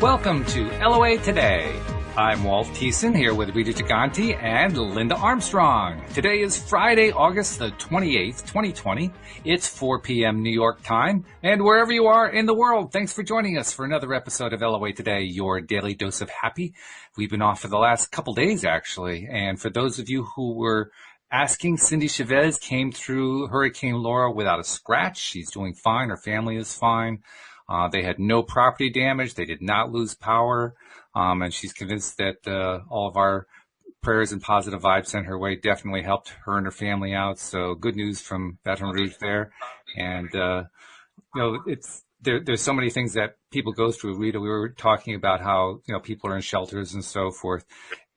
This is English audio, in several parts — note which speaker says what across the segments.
Speaker 1: Welcome to LOA Today. I'm Walt Thiessen here with Rita Giganti and Linda Armstrong. Today is Friday, August the 28th, 2020. It's 4 p.m. New York time. And wherever you are in the world, thanks for joining us for another episode of LOA Today, your daily dose of happy. We've been off for the last couple days, actually. And for those of you who were asking, Cindy Chavez came through Hurricane Laura without a scratch. She's doing fine. Her family is fine. They had no property damage. They did not lose power. And she's convinced that all of our prayers and positive vibes sent her way definitely helped her and her family out. So good news from Baton Rouge there. And, there's so many things that people go through. Rita, we were talking about how, people are in shelters and so forth.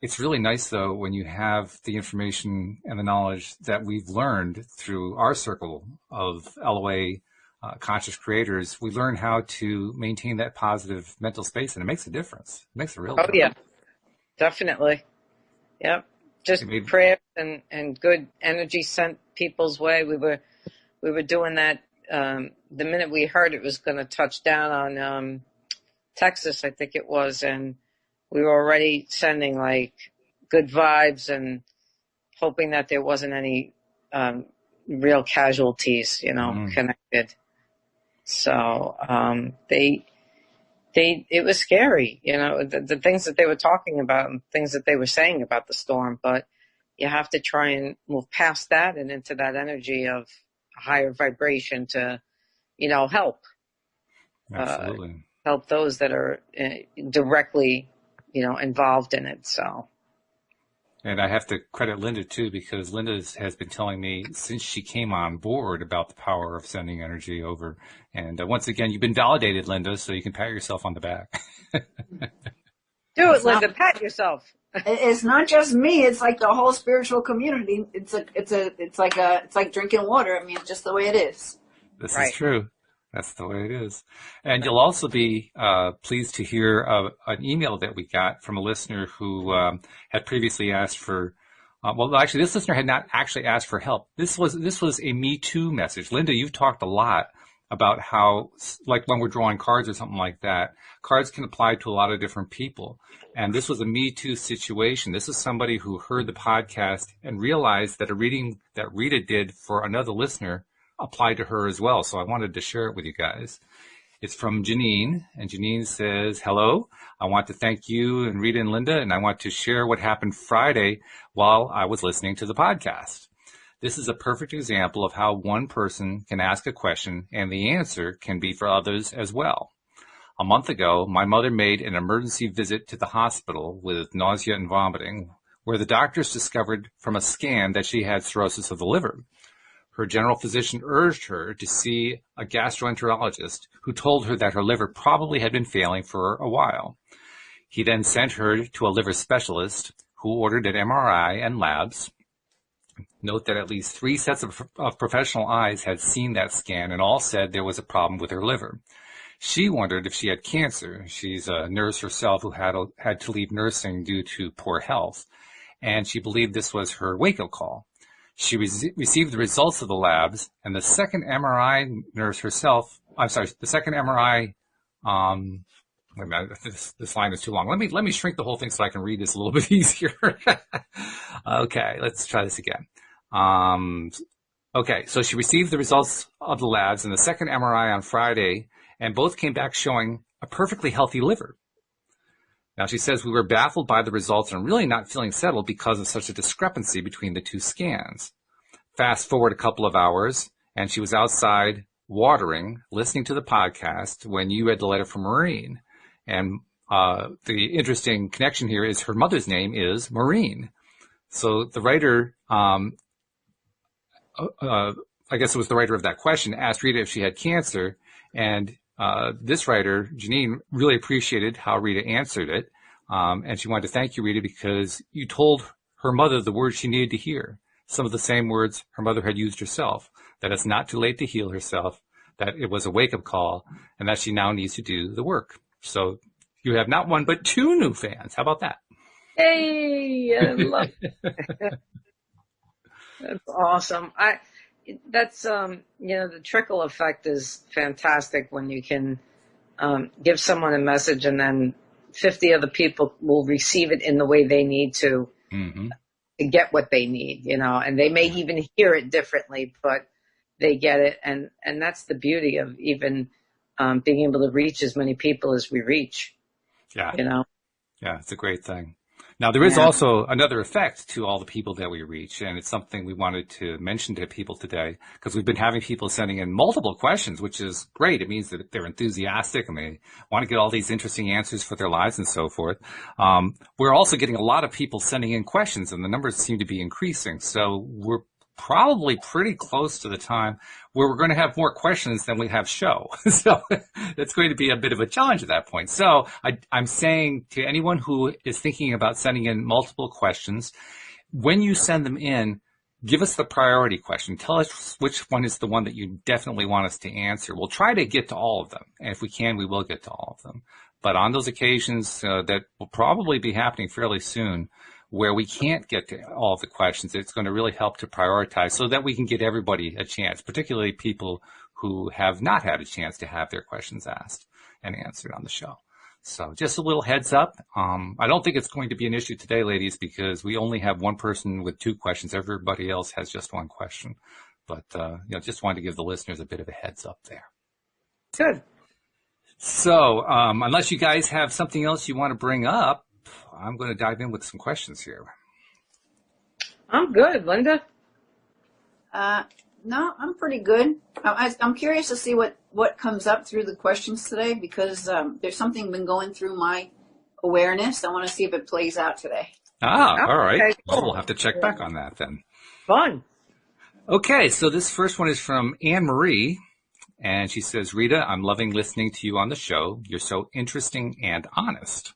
Speaker 1: It's really nice, though, when you have the information and the knowledge that we've learned through our circle of LOA conscious creators. We learn how to maintain that positive mental space, and it makes a difference. It makes a real difference.
Speaker 2: Yeah, definitely. Yep. Just prayer and good energy sent people's way. We were doing that the minute we heard it was going to touch down on Texas, I think it was, and we were already sending like good vibes and hoping that there wasn't any real casualties, connected. So it was scary, the things that they were talking about and things that they were saying about the storm. But you have to try and move past that and into that energy of a higher vibration to, help.
Speaker 1: Absolutely.
Speaker 2: Help those that are directly, involved in it. So.
Speaker 1: And I have to credit Linda, too, because Linda has been telling me since she came on board about the power of sending energy over. And once again, you've been validated, Linda, so you can pat yourself on the back.
Speaker 2: Do it, Linda. Pat yourself.
Speaker 3: It's not just me. It's like the whole spiritual community. It's like drinking water. I mean, it's just the way it is.
Speaker 1: This is true. That's the way it is. And you'll also be pleased to hear an email that we got from a listener who had previously asked for, actually, this listener had not actually asked for help. This was a Me Too message. Linda, you've talked a lot about how, like when we're drawing cards or something like that, cards can apply to a lot of different people. And this was a Me Too situation. This is somebody who heard the podcast and realized that a reading that Rita did for another listener applied to her as well. So I wanted to share it with you guys. It's from Janine, and Janine says, "Hello, I want to thank you and Rita and Linda, and I want to share what happened Friday while I was listening to the podcast. This is a perfect example of how one person can ask a question and the answer can be for others as well. A month ago, my mother made an emergency visit to the hospital with nausea and vomiting, where the doctors discovered from a scan that she had cirrhosis of the liver. Her general physician urged her to see a gastroenterologist who told her that her liver probably had been failing for a while. He then sent her to a liver specialist who ordered an MRI and labs. Note that at least 3 sets of professional eyes had seen that scan and all said there was a problem with her liver. She wondered if she had cancer. She's a nurse herself who had to leave nursing due to poor health, and she believed this was her wake-up call. She received the results of the labs, and the second MRI, wait a minute, this line is too long. Let me shrink the whole thing so I can read this a little bit easier. Okay, let's try this again. Okay, so she received the results of the labs and the second MRI on Friday, and both came back showing a perfectly healthy liver. Now, she says we were baffled by the results and really not feeling settled because of such a discrepancy between the 2 scans. Fast forward a couple of hours, and she was outside watering, listening to the podcast when you read the letter from Maureen. And the interesting connection here is her mother's name is Maureen. So the writer, I guess it was the writer of that question, asked Rita if she had cancer, and this writer, Janine, really appreciated how Rita answered it, and she wanted to thank you, Rita, because you told her mother the words she needed to hear, some of the same words her mother had used herself, that it's not too late to heal herself, that it was a wake-up call, and that she now needs to do the work. So you have not 1 but 2 new fans. How about that?
Speaker 2: Hey, I love it. That's awesome. The trickle effect is fantastic when you can give someone a message and then 50 other people will receive it in the way they need to get what they need, and they may even hear it differently, but they get it. And that's the beauty of even being able to reach as many people as we reach.
Speaker 1: Yeah. Yeah, it's a great thing. Now, there is also another effect to all the people that we reach, and it's something we wanted to mention to people today, because we've been having people sending in multiple questions, which is great. It means that they're enthusiastic and they want to get all these interesting answers for their lives and so forth. We're also getting a lot of people sending in questions, and the numbers seem to be increasing. So we're probably pretty close to the time where we're going to have more questions than we have show. So it's going to be a bit of a challenge at that point. So I'm saying to anyone who is thinking about sending in multiple questions, when you send them in, give us the priority question. Tell us which one is the one that you definitely want us to answer. We'll try to get to all of them. And if we can, we will get to all of them. But on those occasions that will probably be happening fairly soon, where we can't get to all of the questions, it's going to really help to prioritize so that we can get everybody a chance, particularly people who have not had a chance to have their questions asked and answered on the show. So just a little heads up. I don't think it's going to be an issue today, ladies, because we only have one person with 2 questions. Everybody else has just 1 question. But, just wanted to give the listeners a bit of a heads up there.
Speaker 2: Good.
Speaker 1: So unless you guys have something else you want to bring up, I'm going to dive in with some questions here.
Speaker 2: I'm good, Linda.
Speaker 3: No, I'm pretty good. I'm curious to see what comes up through the questions today, because there's something been going through my awareness. I want to see if it plays out today.
Speaker 1: All right.
Speaker 2: Okay.
Speaker 1: Well, we'll have to check back on that then.
Speaker 2: Fun.
Speaker 1: Okay, so this first one is from Anne Marie, and she says, Rita, I'm loving listening to you on the show. You're so interesting and honest.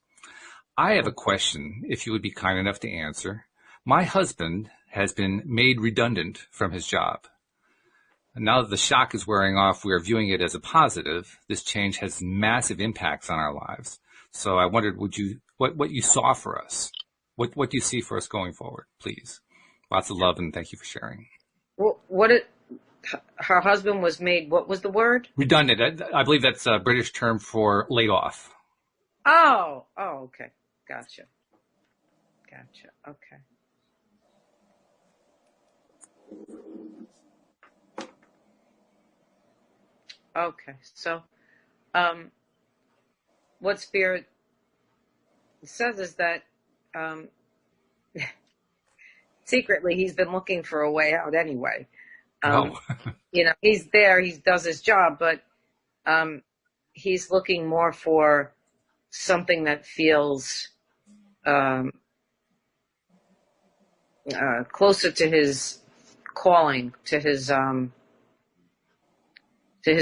Speaker 1: I have a question, if you would be kind enough to answer. My husband has been made redundant from his job. And now that the shock is wearing off, we are viewing it as a positive. This change has massive impacts on our lives. So I wondered, what you saw for us? What do you see for us going forward, please? Lots of love and thank you for sharing.
Speaker 2: Her husband was made, what was the word?
Speaker 1: Redundant. I believe that's a British term for laid off.
Speaker 2: Oh, okay. Gotcha. Okay. Okay. So, what Spirit says is that, secretly he's been looking for a way out anyway. He's there, he does his job, but, he's looking more for something that feels closer to his calling, to his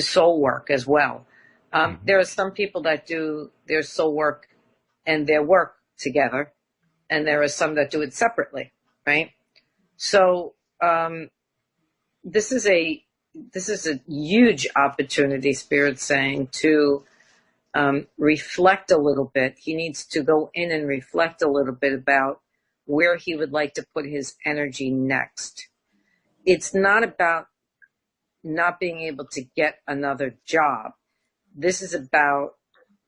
Speaker 2: soul work as well. There are some people that do their soul work and their work together, and there are some that do it separately, right? So this is a huge opportunity, Spirit's saying, to reflect a little bit. He needs to go in and reflect a little bit about where he would like to put his energy next. It's not about not being able to get another job. This is about,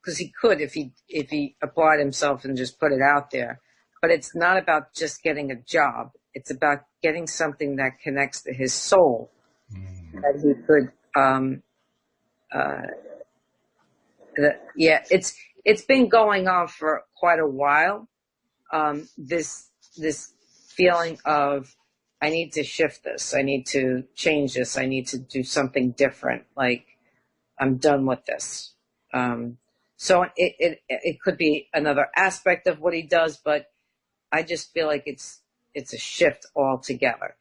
Speaker 2: because he could if he applied himself and just put it out there, but it's not about just getting a job. It's about getting something that connects to his soul, that he could it's been going on for quite a while. This feeling of, I need to shift this, I need to change this, I need to do something different. Like, I'm done with this. So it could be another aspect of what he does, but I just feel like it's a shift altogether.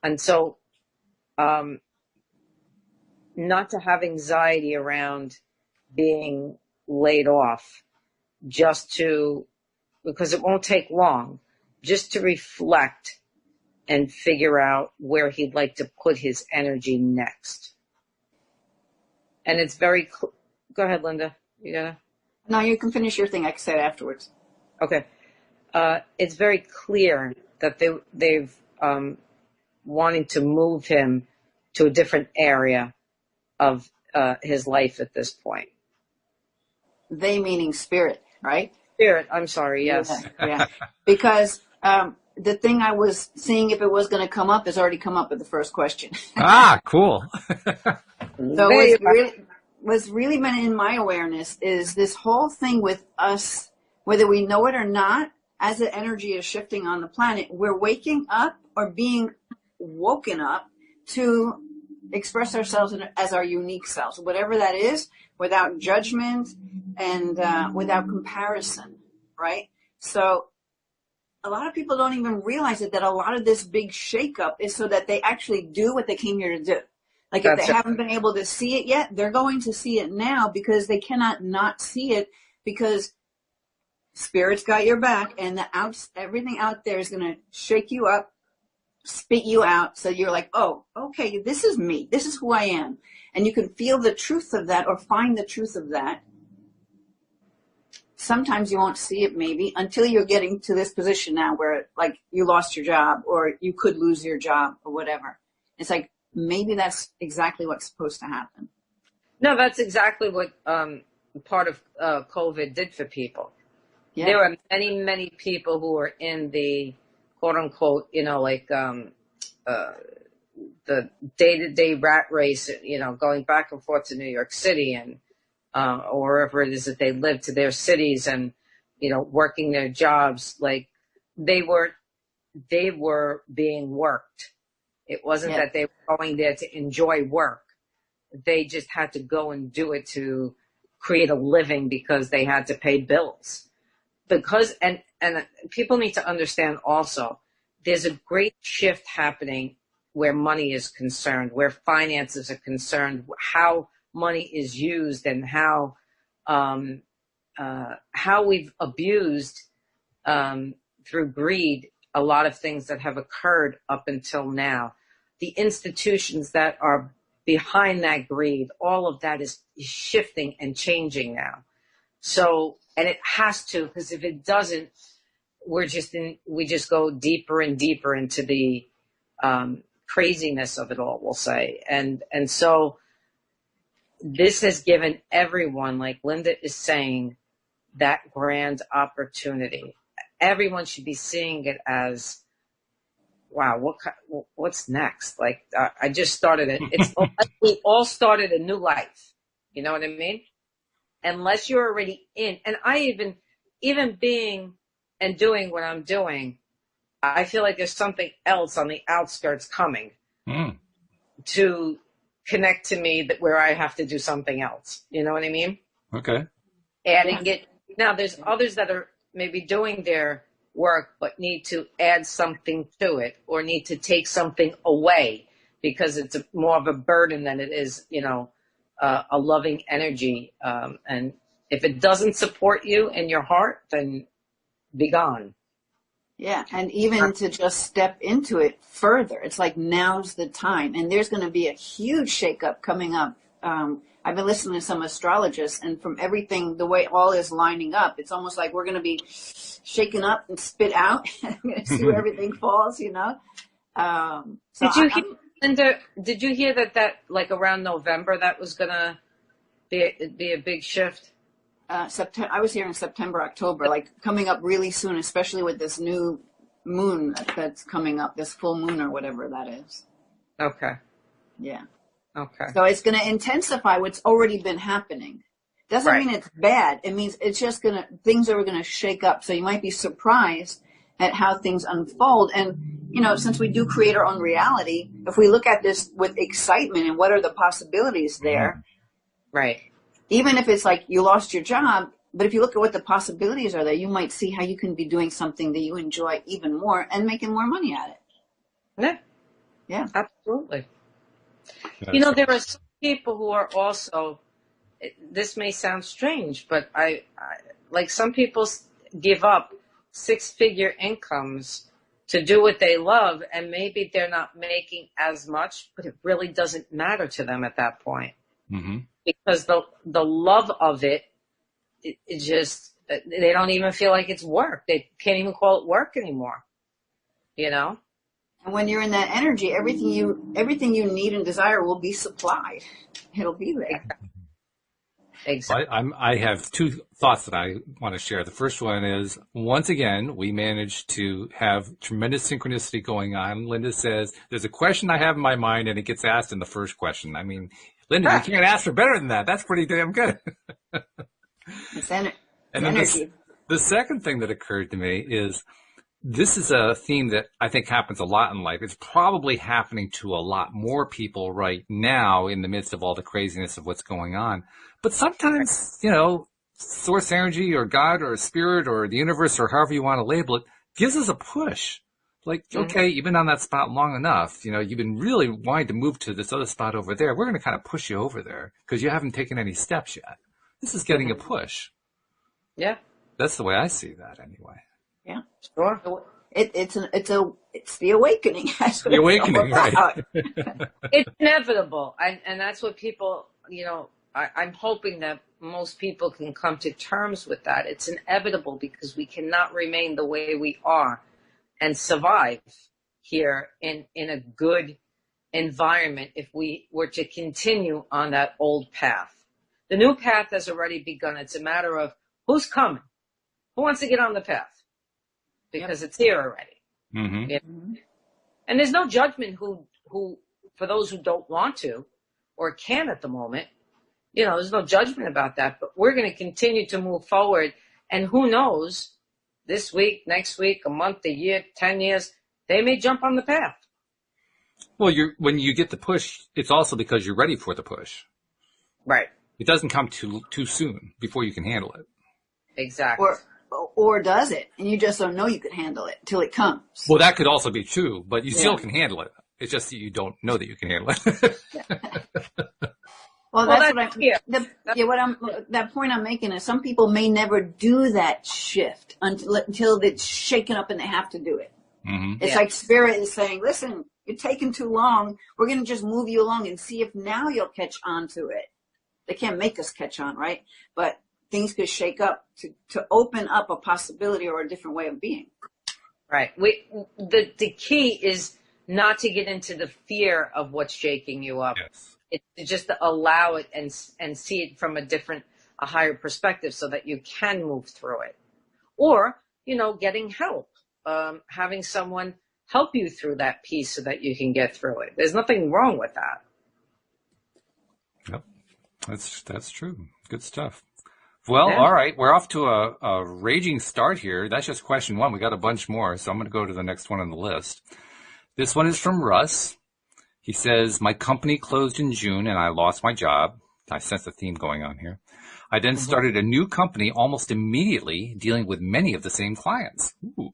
Speaker 2: And so, not to have anxiety around being laid off, because it won't take long, just to reflect and figure out where he'd like to put his energy next. And it's very, go ahead, Linda. You gotta?
Speaker 3: No, you can finish your thing. I can say it afterwards.
Speaker 2: Okay. It's very clear that they've wanting to move him to a different area of his life at this point.
Speaker 3: They meaning spirit, right?
Speaker 2: Spirit, I'm sorry, yes.
Speaker 3: Yeah. Because the thing I was seeing if it was going to come up has already come up with the first question.
Speaker 1: Ah, cool.
Speaker 3: So what's really been in my awareness is this whole thing with us, whether we know it or not, as the energy is shifting on the planet, we're waking up or being woken up to express ourselves as our unique selves, whatever that is, without judgment and without comparison, right? So a lot of people don't even realize it, that a lot of this big shakeup is so that they actually do what they came here to do. Like if they haven't been able to see it yet, they're going to see it now, because they cannot not see it, because Spirit's got your back, and everything out there is going to shake you up, spit you out. So you're like, oh, okay, this is me. This is who I am. And you can feel the truth of that, or find the truth of that. Sometimes you won't see it maybe until you're getting to this position now where like you lost your job, or you could lose your job, or whatever. It's like, maybe that's exactly what's supposed to happen.
Speaker 2: No, that's exactly what part of COVID did for people. Yeah. There were many, many people who were in the quote unquote, like the day-to-day rat race, going back and forth to New York City and or wherever it is that they live, to their cities, and working their jobs. Like they were being worked. It wasn't that they were going there to enjoy work. They just had to go and do it to create a living, because they had to pay bills. Because and people need to understand also, there's a great shift happening where money is concerned, where finances are concerned, how money is used, and how we've abused through greed a lot of things that have occurred up until now. The institutions that are behind that greed, all of that is shifting and changing now. So, and it has to, because if it doesn't, we just go deeper and deeper into the craziness of it all, we'll say. And so this has given everyone, like Linda is saying, that grand opportunity. Everyone should be seeing it as, wow, what's next? Like, I just started it. It's like we all started a new life. You know what I mean? Unless you're already in. And I even being and doing what I'm doing, I feel like there's something else on the outskirts coming to connect to me, that where I have to do something else. You know what I mean?
Speaker 1: Okay.
Speaker 2: Adding it. Now, there's others that are maybe doing their work, but need to add something to it, or need to take something away, because it's more of a burden than it is, a loving energy. And if it doesn't support you in your heart, then be gone.
Speaker 3: Yeah, and even to just step into it further, it's like now's the time. And there's going to be a huge shakeup coming up. I've been listening to some astrologists, and from everything, the way all is lining up, it's almost like we're going to be shaken up and spit out. I'm going to see where everything falls, So
Speaker 2: Linda, did you hear that like around November, that was going to be a big shift?
Speaker 3: September. I was here in September, October, like coming up really soon, especially with this new moon that's coming up, this full moon or whatever that is.
Speaker 2: Okay.
Speaker 3: Yeah.
Speaker 2: Okay.
Speaker 3: So it's going to intensify what's already been happening. Doesn't mean it's bad. It means it's just things are going to shake up. So you might be surprised at how things unfold. And, since we do create our own reality, if we look at this with excitement and what are the possibilities there.
Speaker 2: Right.
Speaker 3: Even if it's like you lost your job, but if you look at what the possibilities are there, you might see how you can be doing something that you enjoy even more and making more money at it.
Speaker 2: Yeah.
Speaker 3: Yeah.
Speaker 2: Absolutely. There are some people who are also, this may sound strange, but I like some people give up 6-figure incomes to do what they love, and maybe they're not making as much, but it really doesn't matter to them at that point.
Speaker 1: Mm-hmm.
Speaker 2: Because the love of it just, they don't even feel like it's work. They can't even call it work anymore.
Speaker 3: And when you're in that energy, everything you need and desire will be supplied. It'll be there.
Speaker 2: Exactly.
Speaker 1: I have two thoughts that I want to share. The first one is, once again, we managed to have tremendous synchronicity going on. Linda says, there's a question I have in my mind, and it gets asked in the first question. I mean, Linda, you can't ask for better than that. That's pretty damn good.
Speaker 3: It's
Speaker 1: And then
Speaker 3: energy.
Speaker 1: the second thing that occurred to me is, this is a theme that I think happens a lot in life. It's probably happening to a lot more people right now in the midst of all the craziness of what's going on. But sometimes, source energy or God or spirit or the universe or however you want to label it gives us a push. Like, okay, you've been on that spot long enough. You've been really wanting to move to this other spot over there. We're going to kind of push you over there because you haven't taken any steps yet. This is getting a push.
Speaker 2: Yeah.
Speaker 1: That's the way I see that anyway.
Speaker 3: Yeah,
Speaker 2: Sure.
Speaker 3: It's the awakening. That's what
Speaker 1: the awakening, right?
Speaker 2: It's inevitable, and that's what people, I'm hoping that most people can come to terms with that. It's inevitable because we cannot remain the way we are and survive here in a good environment if we were to continue on that old path. The new path has already begun. It's a matter of who's coming, who wants to get on the path. Because it's here already.
Speaker 1: Mm-hmm.
Speaker 2: Yeah. And there's no judgment who for those who don't want to or can at the moment. There's no judgment about that. But we're going to continue to move forward. And who knows, this week, next week, a month, a year, 10 years, they may jump on the path.
Speaker 1: Well, when you get the push, it's also because you're ready for the push.
Speaker 2: Right.
Speaker 1: It doesn't come too soon before you can handle it.
Speaker 2: Exactly.
Speaker 3: Or does it? And you just don't know you can handle it till it comes.
Speaker 1: Well, that could also be true, but you still can handle it. It's just that you don't know that you can handle it.
Speaker 3: Well, that point I'm making is some people may never do that shift until it's shaken up and they have to do it.
Speaker 1: Mm-hmm.
Speaker 3: It's like spirit is saying, listen, you're taking too long. We're going to just move you along and see if now you'll catch on to it. They can't make us catch on, right? But things could shake up to open up a possibility or a different way of being.
Speaker 2: Right. The key is not to get into the fear of what's shaking you up.
Speaker 1: Yes.
Speaker 2: It's just to allow it and see it from a higher perspective so that you can move through it. Or, getting help, having someone help you through that piece so that you can get through it. There's nothing wrong with that.
Speaker 1: Yep. That's true. Good stuff. Well, all right. We're off to a raging start here. That's just question one. We got a bunch more, so I'm going to go to the next one on the list. This one is from Russ. He says, my company closed in June and I lost my job. I sense a theme going on here. I then started a new company almost immediately, dealing with many of the same clients. Ooh.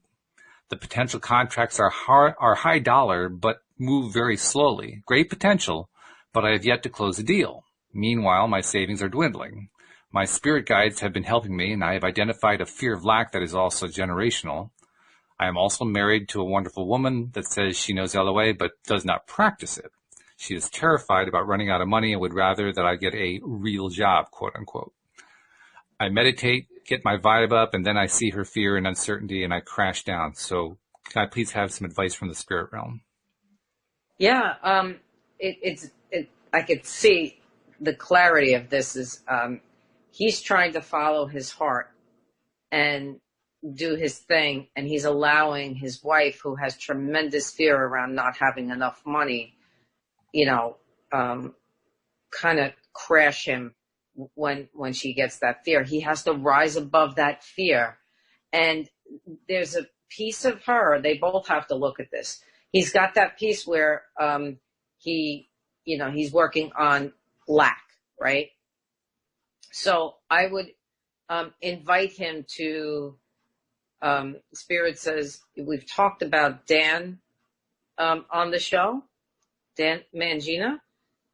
Speaker 1: The potential contracts are high dollar, but move very slowly. Great potential, but I have yet to close a deal. Meanwhile, my savings are dwindling. My spirit guides have been helping me, and I have identified a fear of lack that is also generational. I am also married to a wonderful woman that says she knows LOA but does not practice it. She is terrified about running out of money and would rather that I get a real job, quote unquote. I meditate, get my vibe up, and then I see her fear and uncertainty and I crash down. So can I please have some advice from the spirit realm?
Speaker 2: Yeah, I could see the clarity of this is he's trying to follow his heart and do his thing, and he's allowing his wife, who has tremendous fear around not having enough money, kind of crash him when she gets that fear. He has to rise above that fear. And there's a piece of her, they both have to look at this. He's got that piece where he's working on lack, right? So I would invite him to, Spirit says, we've talked about Dan on the show, Dan Mangina.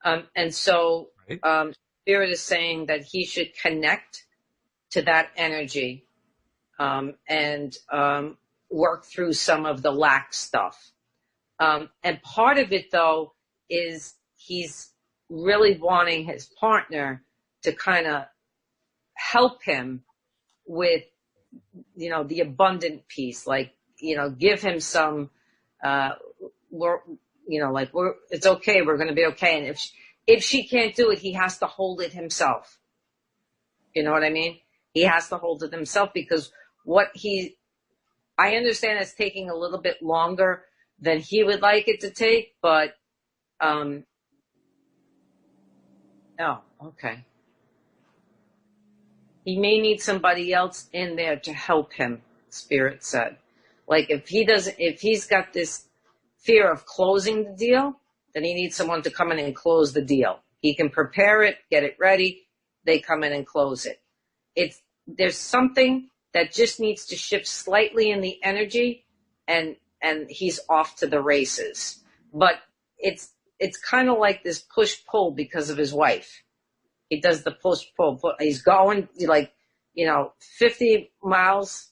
Speaker 2: And so Spirit is saying that he should connect to that energy and work through some of the lack stuff. And part of it, though, is he's really wanting his partner to kind of help him with, the abundant piece, like, give him some, it's okay, we're going to be okay. And if she can't do it, he has to hold it himself. You know what I mean? He has to hold it himself because I understand it's taking a little bit longer than he would like it to take, but, oh, okay. He may need somebody else in there to help him, Spirit said. Like if he's got this fear of closing the deal, then he needs someone to come in and close the deal. He can prepare it, get it ready. They come in and close it. There's something that just needs to shift slightly in the energy, and he's off to the races. But it's kind of like this push-pull because of his wife. He does the push-pull. He's going 50 miles,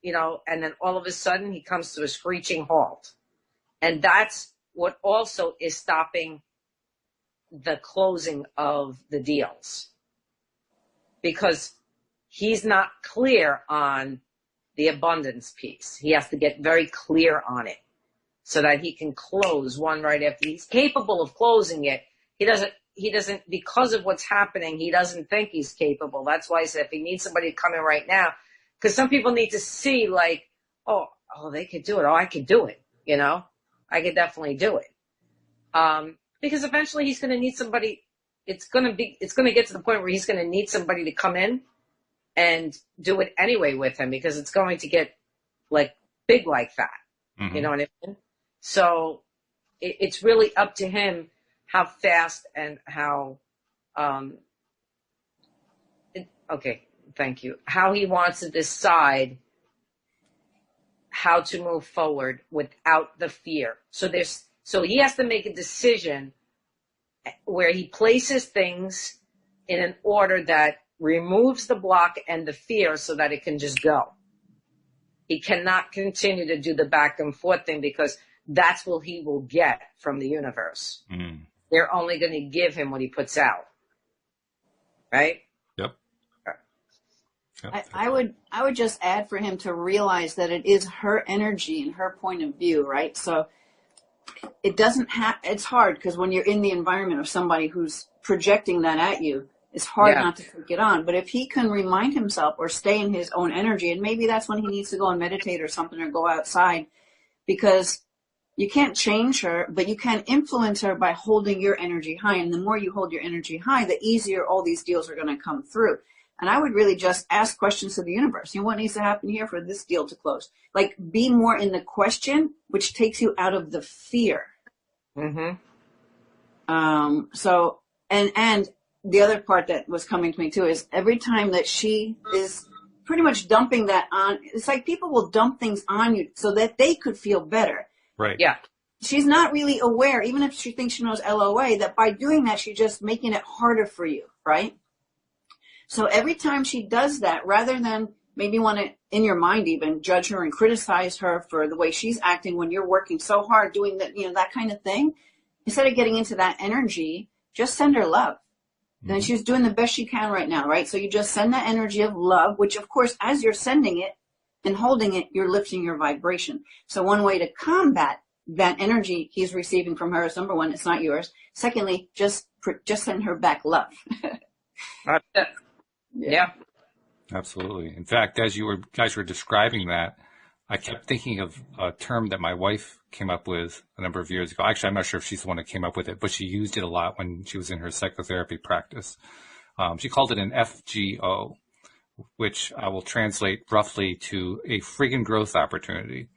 Speaker 2: and then all of a sudden he comes to a screeching halt. And that's what also is stopping the closing of the deals. Because he's not clear on the abundance piece. He has to get very clear on it so that he can close one right after. He's capable of closing it. He doesn't, because of what's happening, he doesn't think he's capable. That's why I said if he needs somebody to come in right now, because some people need to see like, oh, they could do it. Oh, I could do it. I could definitely do it. Because eventually he's going to need somebody. It's going to get to the point where he's going to need somebody to come in and do it anyway with him, because it's going to get like big like that. Mm-hmm. You know what I mean? So it's really up to him how fast and how, okay, thank you. How he wants to decide how to move forward without the fear. So he has to make a decision where he places things in an order that removes the block and the fear so that it can just go. He cannot continue to do the back and forth thing because that's what he will get from the universe. Mm. They're only going to give him what he puts out. Right?
Speaker 1: Yep.
Speaker 3: I would just add for him to realize that it is her energy and her point of view, right? So it doesn't it's hard because when you're in the environment of somebody who's projecting that at you, it's hard not to take it on. But if he can remind himself or stay in his own energy, and maybe that's when he needs to go and meditate or something or go outside, because you can't change her, but you can influence her by holding your energy high. And the more you hold your energy high, the easier all these deals are going to come through. And I would really just ask questions to the universe. What needs to happen here for this deal to close? Like, be more in the question, which takes you out of the fear. Mm-hmm. And the other part that was coming to me too is every time that she is pretty much dumping that on, it's like people will dump things on you so that they could feel better.
Speaker 1: Right.
Speaker 2: Yeah.
Speaker 3: She's not really aware, even if she thinks she knows LOA, that by doing that, she's just making it harder for you, right? So every time she does that, rather than maybe want to, in your mind even, judge her and criticize her for the way she's acting when you're working so hard doing that, that kind of thing, instead of getting into that energy, just send her love. Mm-hmm. And she's doing the best she can right now, right? So you just send that energy of love, which of course, as you're sending it and holding it, you're lifting your vibration. So one way to combat that energy he's receiving from her is, number one, it's not yours. Secondly, just send her back love.
Speaker 2: Yeah.
Speaker 1: Absolutely. In fact, as you guys were describing that, I kept thinking of a term that my wife came up with a number of years ago. Actually, I'm not sure if she's the one that came up with it, but she used it a lot when she was in her psychotherapy practice. She called it an FGO, which I will translate roughly to a friggin' growth opportunity.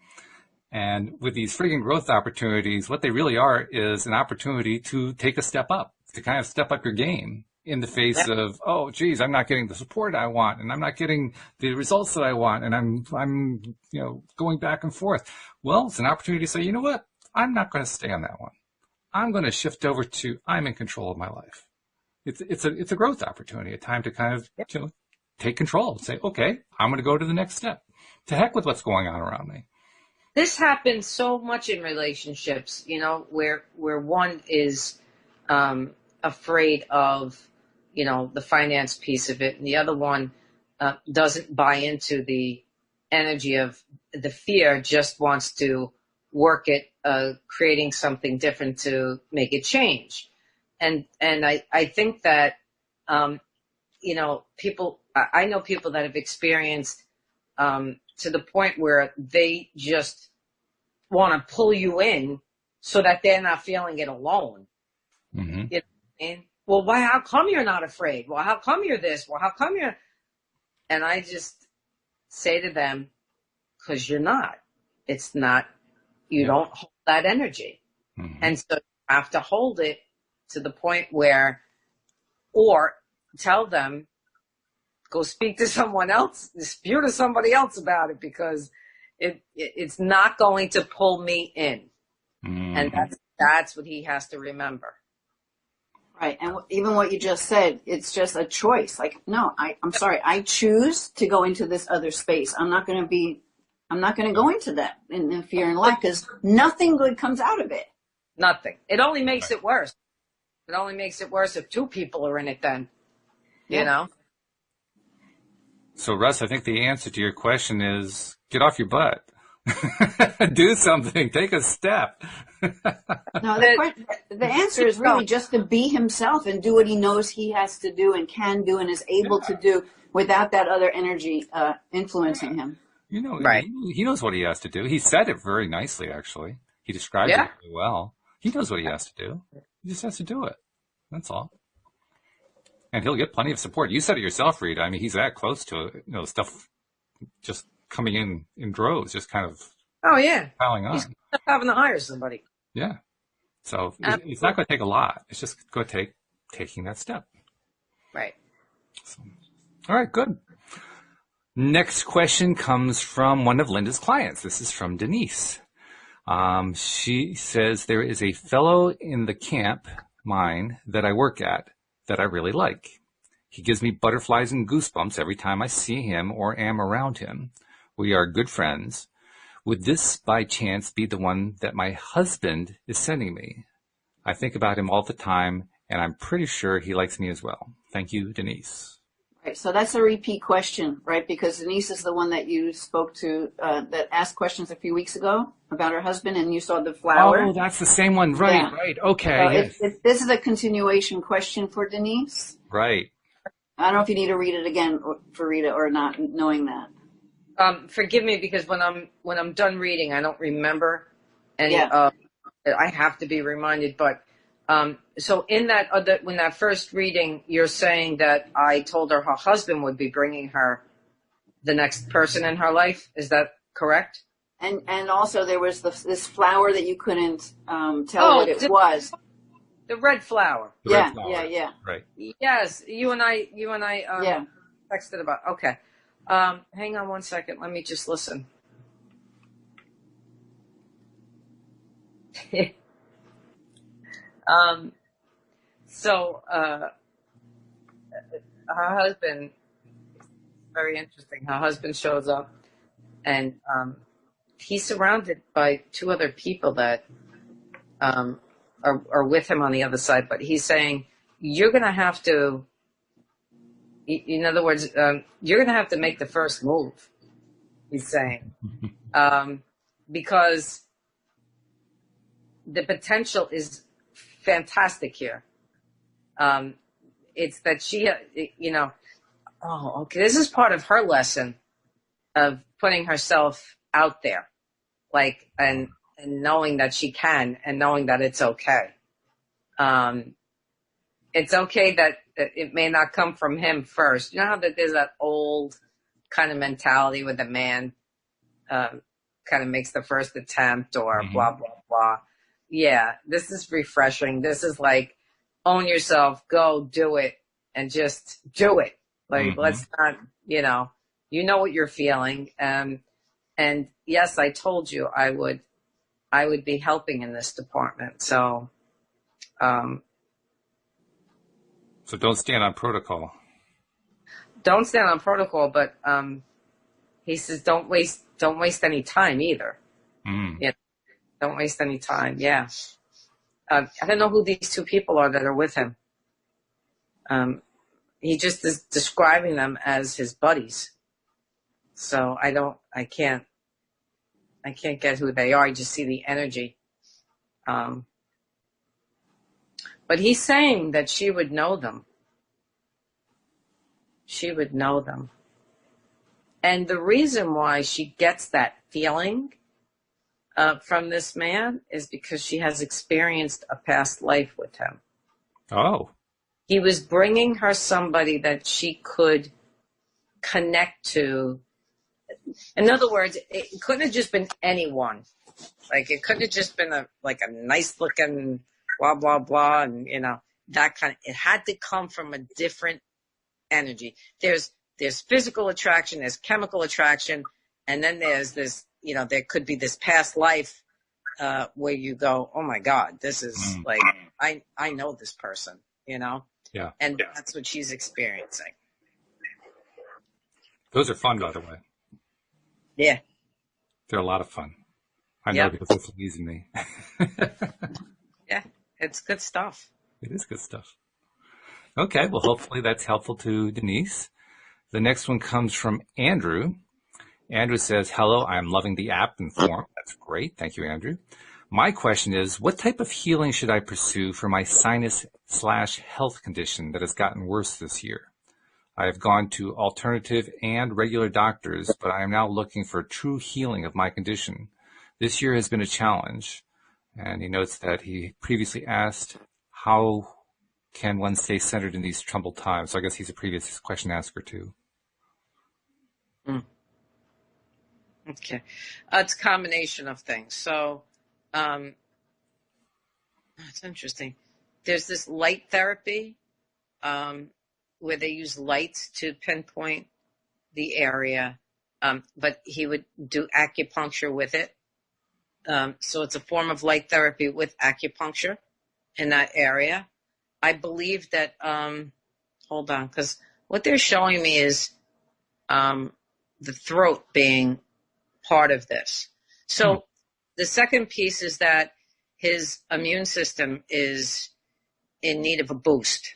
Speaker 1: And with these friggin' growth opportunities, what they really are is an opportunity to take a step up, to kind of step up your game in the face of, oh, geez, I'm not getting the support I want, and I'm not getting the results that I want, and I'm going back and forth. Well, it's an opportunity to say, you know what? I'm not going to stay on that one. I'm going to shift over to I'm in control of my life. It's a growth opportunity, a time to kind of take control and say, okay, I'm going to go to the next step. To heck with what's going on around me.
Speaker 2: This happens so much in relationships, where one is afraid of, the finance piece of it, and the other one doesn't buy into the energy of the fear, just wants to work at creating something different to make it change. And I think that, people I know people that have experienced to the point where they just want to pull you in so that they're not feeling it alone.
Speaker 1: Mm-hmm.
Speaker 2: You know what I mean? Well, why? How come you're not afraid? Well, how come you're this? Well, how come you're? And I just say to them, because you're not. It's not. You don't hold that energy, and so you have to hold it to the point where, or tell them, go speak to someone else, spew to somebody else about it, because it's not going to pull me in. And that's what he has to remember.
Speaker 3: Right. And even what you just said, it's just a choice. Like, no, I'm sorry. I choose to go into this other space. I'm not going to go into that in fear and lack, because nothing good comes out of it.
Speaker 2: Nothing. It only makes it worse. It only makes it worse if two people are in it then, you know?
Speaker 1: So, Russ, I think the answer to your question is get off your butt. Do something. Take a step.
Speaker 3: No, the answer is really just to be himself and do what he knows he has to do and can do and is able to do without that other energy influencing him.
Speaker 1: You know, he knows what he has to do. He said it very nicely, actually. He described it very well. He knows what he has to do. He just has to do it. That's all. And he'll get plenty of support. You said it yourself, Rita. I mean, he's that close to it. You know, stuff just coming in droves, just kind of piling on.
Speaker 2: He's having to hire somebody.
Speaker 1: Yeah. So it's not going to take a lot. It's just going to take taking that step.
Speaker 2: Right.
Speaker 1: So, all right, good. Next question comes from one of Linda's clients. This is from Denise. She says, there is a fellow in the camp, mine, that I work at that I really like. He gives me butterflies and goosebumps every time I see him or am around him. We are good friends. Would this by chance be the one that my husband is sending me? I think about him all the time, and I'm pretty sure he likes me as well. Thank you, Denise.
Speaker 3: Right, so that's a repeat question, right? Because Denise is the one that you spoke to, that asked questions a few weeks ago about her husband, and you saw the flower.
Speaker 1: Oh, that's the same one. Right, right. Okay.
Speaker 3: So this is a continuation question for Denise.
Speaker 1: Right.
Speaker 3: I don't know if you need to read it again for Rita or not, knowing that.
Speaker 2: Forgive me, because when I'm done reading, I don't remember any. I have to be reminded. But so in when that first reading, you're saying that I told her husband would be bringing her the next person in her life. Is that correct?
Speaker 3: And also there was this flower that you couldn't tell what it was.
Speaker 2: The red flower.
Speaker 3: Yeah.
Speaker 1: Right.
Speaker 2: Yes, you and I texted about. Okay. Hang on one second. Let me just listen. So her husband, very interesting. Her husband shows up, and he's surrounded by two other people that are with him on the other side. But he's saying, you're going to have to, in other words, you're going to have to make the first move, he's saying, because the potential is fantastic here. It's that she, this is part of her lesson of putting herself out there, like, and knowing that she can, and knowing that it's okay. It's okay that it may not come from him first. You know how that there's that old kind of mentality where the man kind of makes the first attempt or blah, blah, blah. Yeah, this is refreshing. This is like, own yourself, go do it, and just do it. Like, let's not, you know what you're feeling. And yes, I told you I would be helping in this department. So,
Speaker 1: so don't stand on protocol.
Speaker 2: Don't stand on protocol, but he says don't waste any time either. Yeah, don't waste any time. Yeah, I don't know who these two people are that are with him. He just is describing them as his buddies. So I can't get who they are. I just see the energy. But he's saying that she would know them. she would know them. And the reason why she gets that feeling from this man is because she has experienced a past life with him.
Speaker 1: Oh.
Speaker 2: He was bringing her somebody that she could connect to. In other words, it couldn't have just been anyone. Like, it couldn't have just been a nice looking blah, blah, blah. And, that kind of, it had to come from a different energy. There's physical attraction, there's chemical attraction. And then there's this, there could be this past life, where you go, oh my God, this is I know this person,
Speaker 1: Yeah.
Speaker 2: And that's what she's experiencing.
Speaker 1: Those are fun, by the way.
Speaker 2: Yeah.
Speaker 1: They're a lot of fun. I know because it's amazing me.
Speaker 2: Yeah, it's good stuff.
Speaker 1: It is good stuff. Okay, well, hopefully that's helpful to Denise. The next one comes from Andrew. Andrew says, hello, I'm loving the app and forum. That's great. Thank you, Andrew. My question is, what type of healing should I pursue for my sinus/health condition that has gotten worse this year? I have gone to alternative and regular doctors, but I am now looking for true healing of my condition. This year has been a challenge. And he notes that he previously asked, how can one stay centered in these troubled times? So I guess he's a previous question asker too.
Speaker 2: Okay. It's a combination of things. So, it's interesting. There's this light therapy, where they use lights to pinpoint the area, but he would do acupuncture with it. So it's a form of light therapy with acupuncture in that area. I believe that, hold on, because what they're showing me is the throat being part of this. So the second piece is that his immune system is in need of a boost.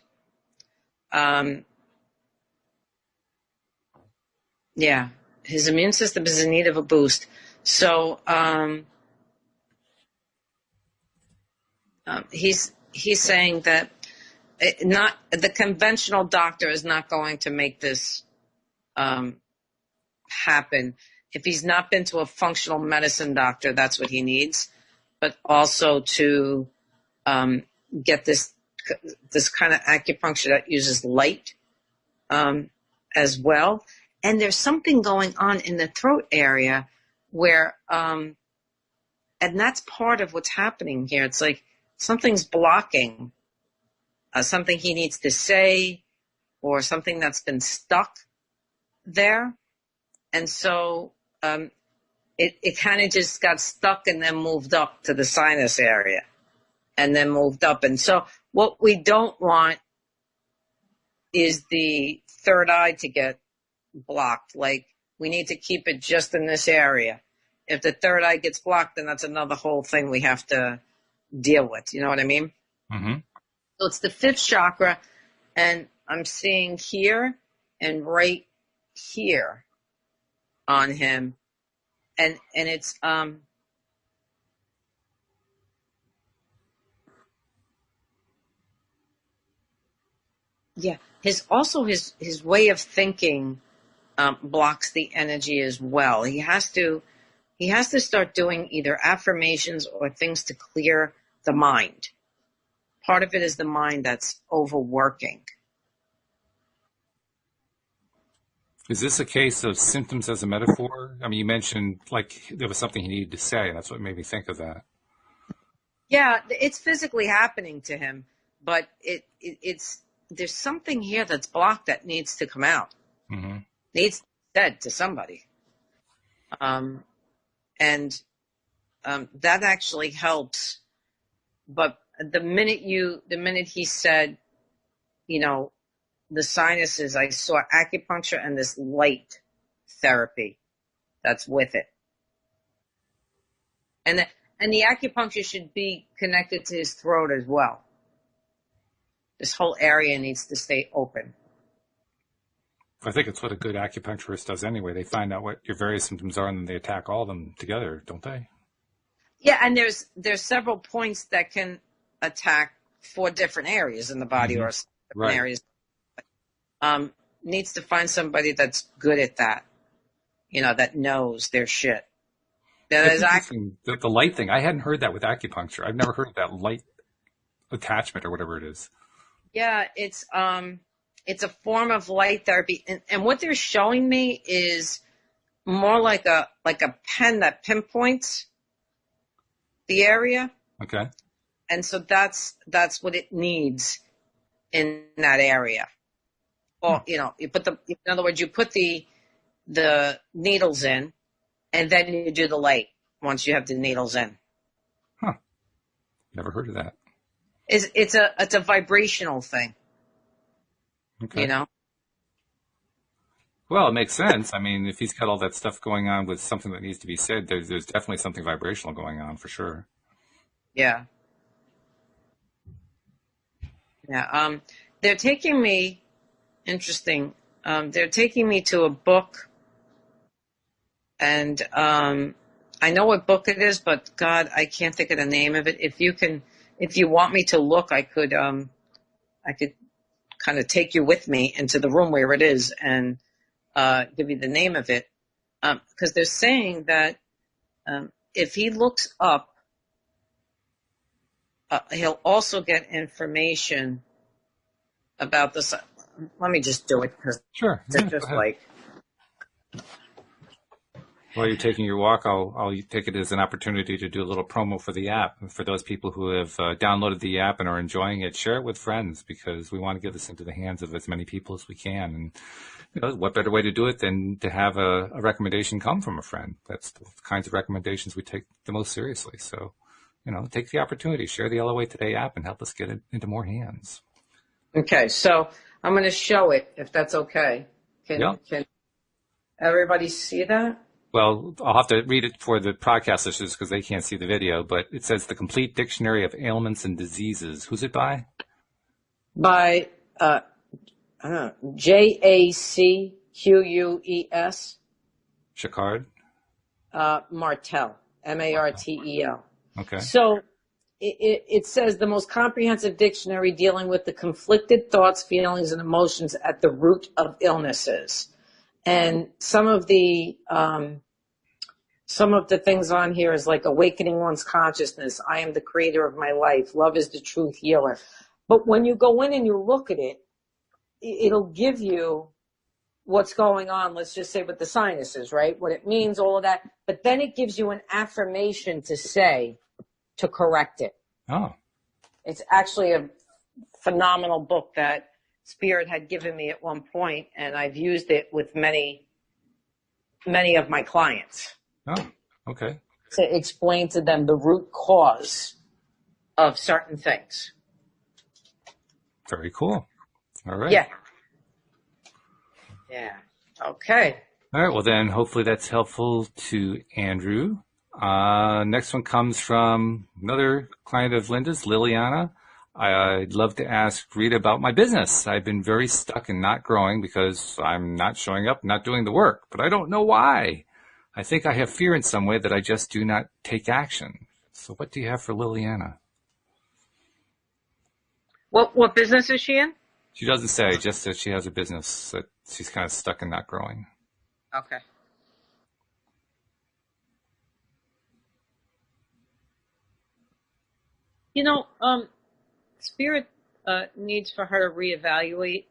Speaker 2: His immune system is in need of a boost. So he's saying that not the conventional doctor is not going to make this happen. If he's not been to a functional medicine doctor, that's what he needs, but also to get this kind of acupuncture that uses light as well. And there's something going on in the throat area where, and that's part of what's happening here. It's like something's blocking something he needs to say or something that's been stuck there. And so it kind of just got stuck and then moved up to the sinus area and then moved up. And so what we don't want is the third eye to get blocked. Like, we need to keep it just in this area. If the third eye gets blocked, then that's another whole thing we have to deal with. You know what I mean?
Speaker 1: Mm-hmm.
Speaker 2: So it's the fifth chakra, and I'm seeing here and right here on him. And it's, his way of thinking blocks the energy as well. He has to start doing either affirmations or things to clear the mind. Part of it is the mind that's overworking.
Speaker 1: Is this a case of symptoms as a metaphor? I mean, you mentioned like there was something he needed to say, and that's what made me think of that.
Speaker 2: Yeah, it's physically happening to him, but it's there's something here that's blocked that needs to come out.
Speaker 1: Mm-hmm.
Speaker 2: Needs to be said to somebody. And that actually helps. But the minute he said, the sinuses, I saw acupuncture and this light therapy that's with it. And the acupuncture should be connected to his throat as well. This whole area needs to stay open.
Speaker 1: I think it's what a good acupuncturist does anyway. They find out what your various symptoms are and then they attack all of them together, don't they?
Speaker 2: Yeah, and there's several points that can attack 4 different areas in the body, mm-hmm. or different areas. needs to find somebody that's good at that, that knows their shit.
Speaker 1: That's interesting. The light thing, I hadn't heard that with acupuncture. I've never heard of that light attachment or whatever it is.
Speaker 2: Yeah, it's a form of light therapy, and what they're showing me is more like a pen that pinpoints the area.
Speaker 1: Okay.
Speaker 2: And so that's what it needs in that area. Or you put in other words, you put the needles in, and then you do the light once you have the needles in.
Speaker 1: Huh. Never heard of that.
Speaker 2: It's a vibrational thing.
Speaker 1: Okay. Well, it makes sense. I mean, if he's got all that stuff going on with something that needs to be said, there's definitely something vibrational going on for sure.
Speaker 2: Yeah. Yeah. They're taking me, interesting. They're taking me to a book, and I know what book it is, but God, I can't think of the name of it. If you want me to look, I could kind of take you with me into the room where it is and give you the name of it, because they're saying that if he looks up, he'll also get information about this. Let me just do it because
Speaker 1: sure.
Speaker 2: they're just like.
Speaker 1: While you're taking your walk, I'll take it as an opportunity to do a little promo for the app. For those people who have downloaded the app and are enjoying it, share it with friends, because we want to get this into the hands of as many people as we can. And what better way to do it than to have a recommendation come from a friend? That's the kinds of recommendations we take the most seriously. So, take the opportunity, share the LOA Today app, and help us get it into more hands.
Speaker 2: Okay, so I'm going to show it, if that's okay. Can everybody see that?
Speaker 1: Well, I'll have to read it for the podcast listeners because they can't see the video, but it says The Complete Dictionary of Ailments and Diseases. Who's it by?
Speaker 2: By Jacqueus.
Speaker 1: Chicard?
Speaker 2: Martel. Martel.
Speaker 1: Okay.
Speaker 2: So it says the most comprehensive dictionary dealing with the conflicted thoughts, feelings, and emotions at the root of illnesses. And some of the things on here is like awakening one's consciousness. I am the creator of my life. Love is the truth healer. But when you go in and you look at it, it'll give you what's going on, let's just say with the sinuses, right? What it means, all of that. But then it gives you an affirmation to say to correct it.
Speaker 1: Oh.
Speaker 2: It's actually a phenomenal book that Spirit had given me at one point, and I've used it with many of my clients.
Speaker 1: Oh, okay.
Speaker 2: To explain to them the root cause of certain things.
Speaker 1: Very cool. All right.
Speaker 2: Yeah. Yeah. Okay.
Speaker 1: All right. Well, then hopefully that's helpful to Andrew. Next one comes from another client of Linda's, Liliana. I'd love to ask Rita about my business. I've been very stuck and not growing because I'm not showing up, not doing the work, but I don't know why. I think I have fear in some way that I just do not take action. So what do you have for Liliana?
Speaker 2: What business is she in?
Speaker 1: She doesn't say, just that she has a business that she's kind of stuck and not growing.
Speaker 2: Okay. Spirit needs for her to reevaluate.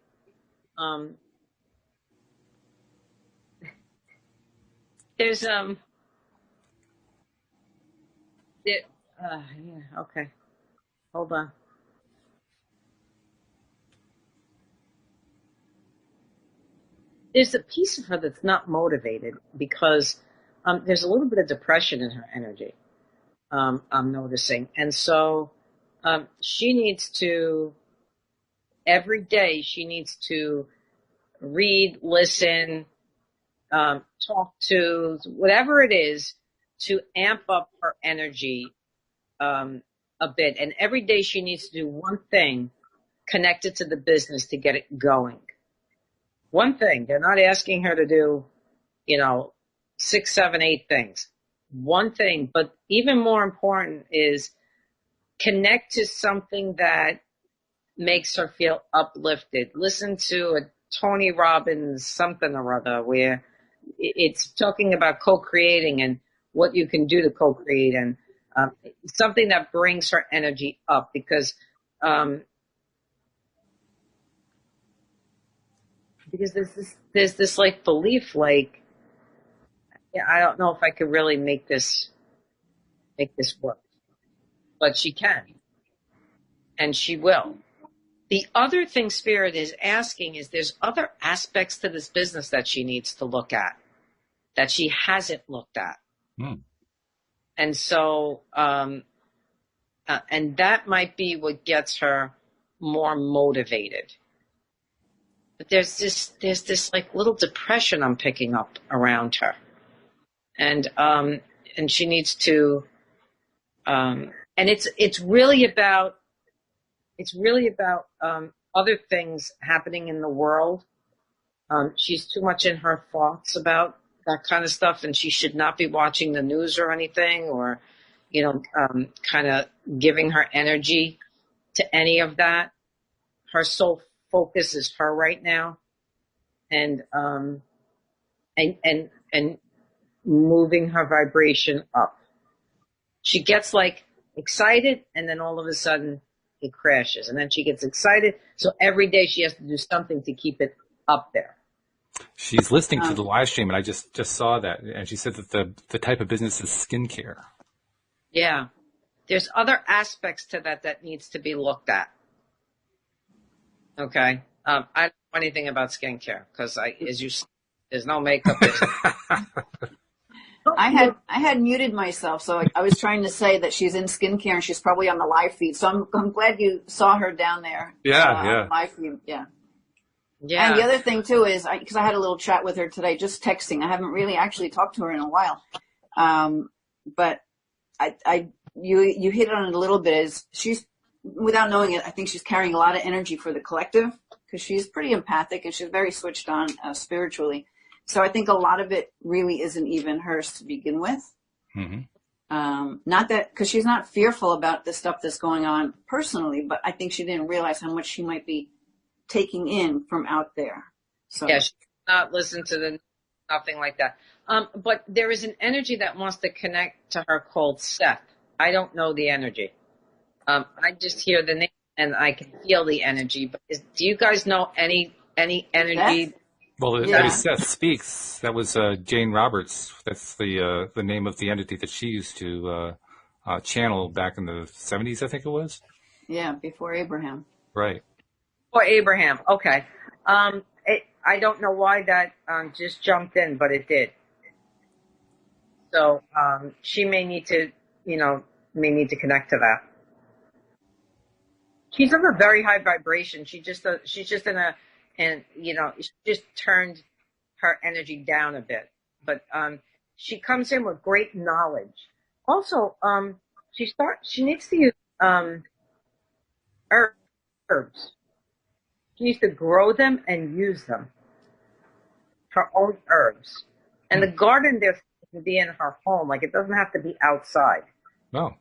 Speaker 2: There's okay. Hold on. There's a piece of her that's not motivated because there's a little bit of depression in her energy. I'm noticing, and so she needs to every day. She needs to read, listen, talk to, whatever it is, to amp up her energy a bit. And every day she needs to do one thing connected to the business to get it going. One thing. They're not asking her to do, 6, 7, 8 things. One thing. But even more important is connect to something that makes her feel uplifted. Listen to a Tony Robbins something or other where it's talking about co-creating and what you can do to co-create, and something that brings her energy up, because there's this like belief, like, yeah, I don't know if I could really make this work, but she can, and she will. The other thing Spirit is asking is there's other aspects to this business that she needs to look at that she hasn't looked at. And so, and that might be what gets her more motivated. But there's this like little depression I'm picking up around her. And she needs to, and it's really about other things happening in the world. She's too much in her thoughts about that kind of stuff, and she should not be watching the news or anything, or, kind of giving her energy to any of that. Her sole focus is her right now, and moving her vibration up. She gets like excited, and then all of a sudden it crashes, and then she gets excited. So every day she has to do something to keep it up there.
Speaker 1: She's listening to the live stream, and I just saw that, and she said that the type of business is skincare.
Speaker 2: Yeah. There's other aspects to that needs to be looked at. Okay. I don't know anything about skincare because there's no makeup.
Speaker 3: I had muted myself, so I was trying to say that she's in skincare and she's probably on the live feed. So I'm glad you saw her down there.
Speaker 1: Yeah,
Speaker 3: on the live feed. Yeah.
Speaker 2: Yeah.
Speaker 3: And the other thing too is, because I had a little chat with her today, just texting. I haven't really actually talked to her in a while, but you hit on it a little bit. Is she's, without knowing it, I think she's carrying a lot of energy for the collective, because she's pretty empathic and she's very switched on spiritually. So I think a lot of it really isn't even hers to begin with. Mm-hmm. Not that, because she's not fearful about the stuff that's going on personally, but I think she didn't realize how much she might be taking in from out there. So
Speaker 2: yeah, she does not listen to nothing like that. But there is an energy that wants to connect to her called Seth. I don't know the energy. I just hear the name and I can feel the energy. But do you guys know any energy?
Speaker 3: Seth?
Speaker 1: Well, it was Seth Speaks. That was Jane Roberts. That's the name of the entity that she used to channel back in the 70s, I think it was.
Speaker 3: Yeah, before Abraham.
Speaker 1: Right.
Speaker 2: Or Abraham. Okay. I don't know why that just jumped in, but it did. So she may need to connect to that. She's on a very high vibration. She's just in a, and she just turned her energy down a bit. But she comes in with great knowledge. Also, she needs to use herbs. She needs to grow them and use them. Her own herbs. And the garden there can be in her home. Like, it doesn't have to be outside.
Speaker 1: No.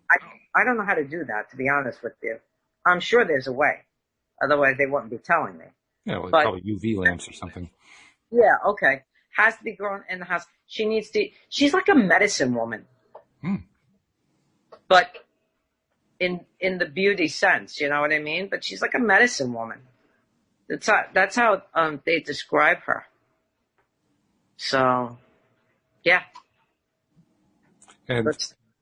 Speaker 2: I don't know how to do that, to be honest with you. I'm sure there's a way. Otherwise, they wouldn't be telling me.
Speaker 1: Yeah, well, probably UV lamps or something.
Speaker 2: Yeah, okay. Has to be grown in the house. She's like a medicine woman. But in the beauty sense, you know what I mean? But she's like a medicine woman. That's how they describe her. So, yeah.
Speaker 1: And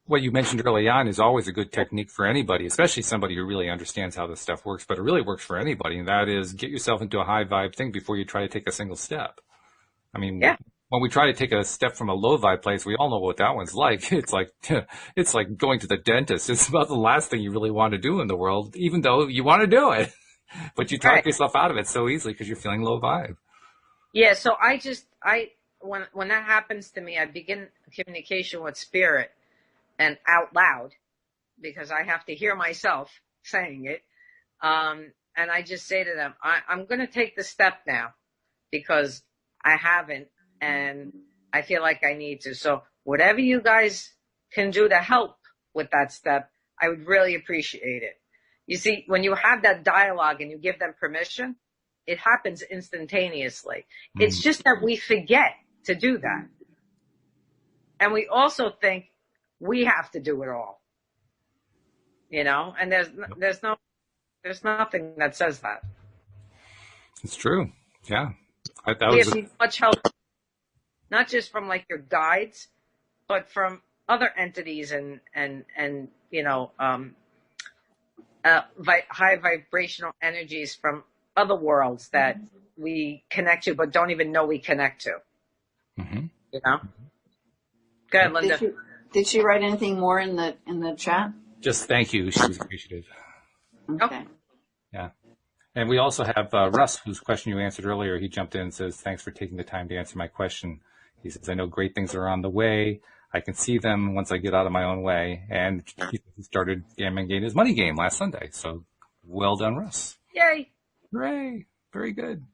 Speaker 1: what you mentioned early on is always a good technique for anybody, especially somebody who really understands how this stuff works, but it really works for anybody, and that is get yourself into a high vibe thing before you try to take a single step. I mean, when we try to take a step from a low vibe place, we all know what that one's like. It's like going to the dentist. It's about the last thing you really want to do in the world, even though you want to do it. But you talk yourself out of it so easily because you're feeling low vibe.
Speaker 2: Yeah, so when that happens to me, I begin communication with spirit and out loud, because I have to hear myself saying it. And I just say to them, I'm going to take the step now because I haven't and I feel like I need to. So whatever you guys can do to help with that step, I would really appreciate it. You see, when you have that dialogue and you give them permission, it happens instantaneously. It's just that we forget to do that. And we also think we have to do it all. You know, and there's nothing that says that.
Speaker 1: It's true. Yeah.
Speaker 2: We have much help, not just from like your guides, but from other entities and you know, high vibrational energies from other worlds that we connect to, but don't even know we connect to. Mm-hmm. You know? Go ahead, Linda.
Speaker 3: Did she write anything more in the chat?
Speaker 1: Just thank you. She was appreciative.
Speaker 3: Okay.
Speaker 1: Yeah. And we also have Russ, whose question you answered earlier. He jumped in and says, thanks for taking the time to answer my question. He says, I know great things are on the way. I can see them once I get out of my own way. And he started Gammon Game, his money game last Sunday. So well done, Russ.
Speaker 2: Yay.
Speaker 1: Hooray. Very good.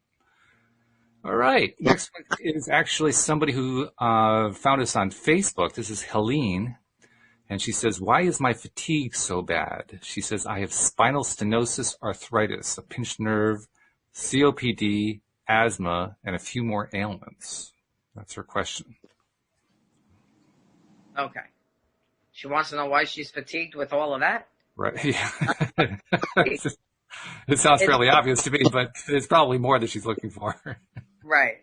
Speaker 1: All right. Next one is actually somebody who found us on Facebook. This is Helene. And she says, why is my fatigue so bad? She says, I have spinal stenosis, arthritis, a pinched nerve, COPD, asthma, and a few more ailments. That's her question.
Speaker 2: Okay. She wants to know why she's fatigued with all of that?
Speaker 1: Right. Yeah. It sounds fairly obvious to me, but it's probably more that she's looking for.
Speaker 2: Right.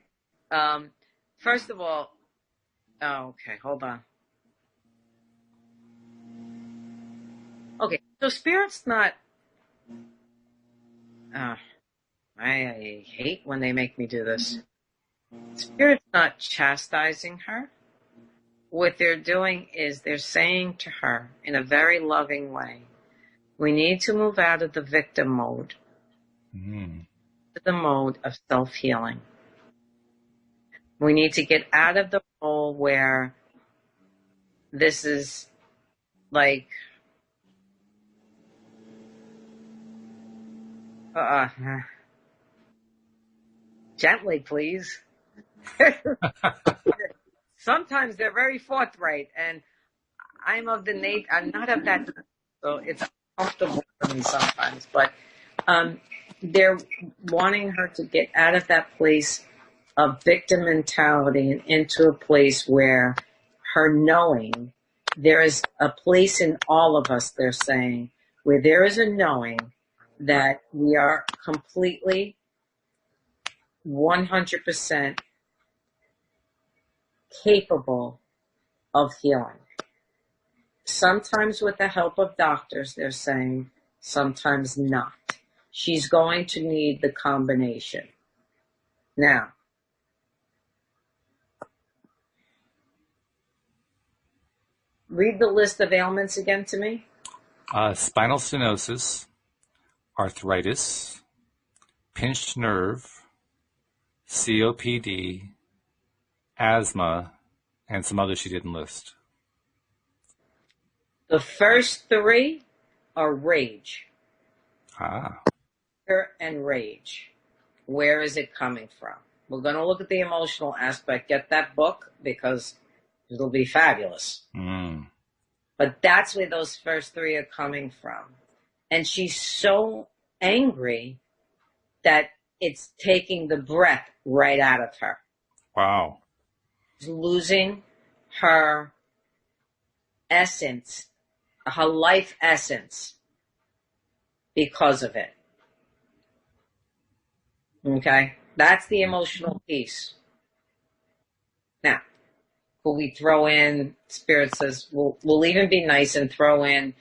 Speaker 2: First of all, okay, hold on. Okay, so Spirit's not, I hate when they make me do this. Spirit's not chastising her. What they're doing is they're saying to her in a very loving way, we need to move out of the victim mode to the mode of self-healing. We need to get out of the role where this is like, gently, please. Sometimes they're very forthright, and I'm not of that, so it's uncomfortable for me sometimes. But they're wanting her to get out of that place of victim mentality and into a place where her knowing, there is a place in all of us, they're saying, where there is a knowing that we are completely 100% capable of healing. Sometimes with the help of doctors, they're saying, sometimes not. She's going to need the combination. Now, read the list of ailments again to me.
Speaker 1: Spinal stenosis, arthritis, pinched nerve, COPD, asthma, and some others she didn't list.
Speaker 2: The first three are rage. Anger and rage. Where is it coming from? We're going to look at the emotional aspect. Get that book because it'll be fabulous. But that's where those first three are coming from. And she's so angry that it's taking the breath right out of her.
Speaker 1: Wow.
Speaker 2: She's losing her essence, her life essence, because of it. Okay? That's the emotional piece. Now, will we throw in, Spirit says, we'll even be nice and throw in,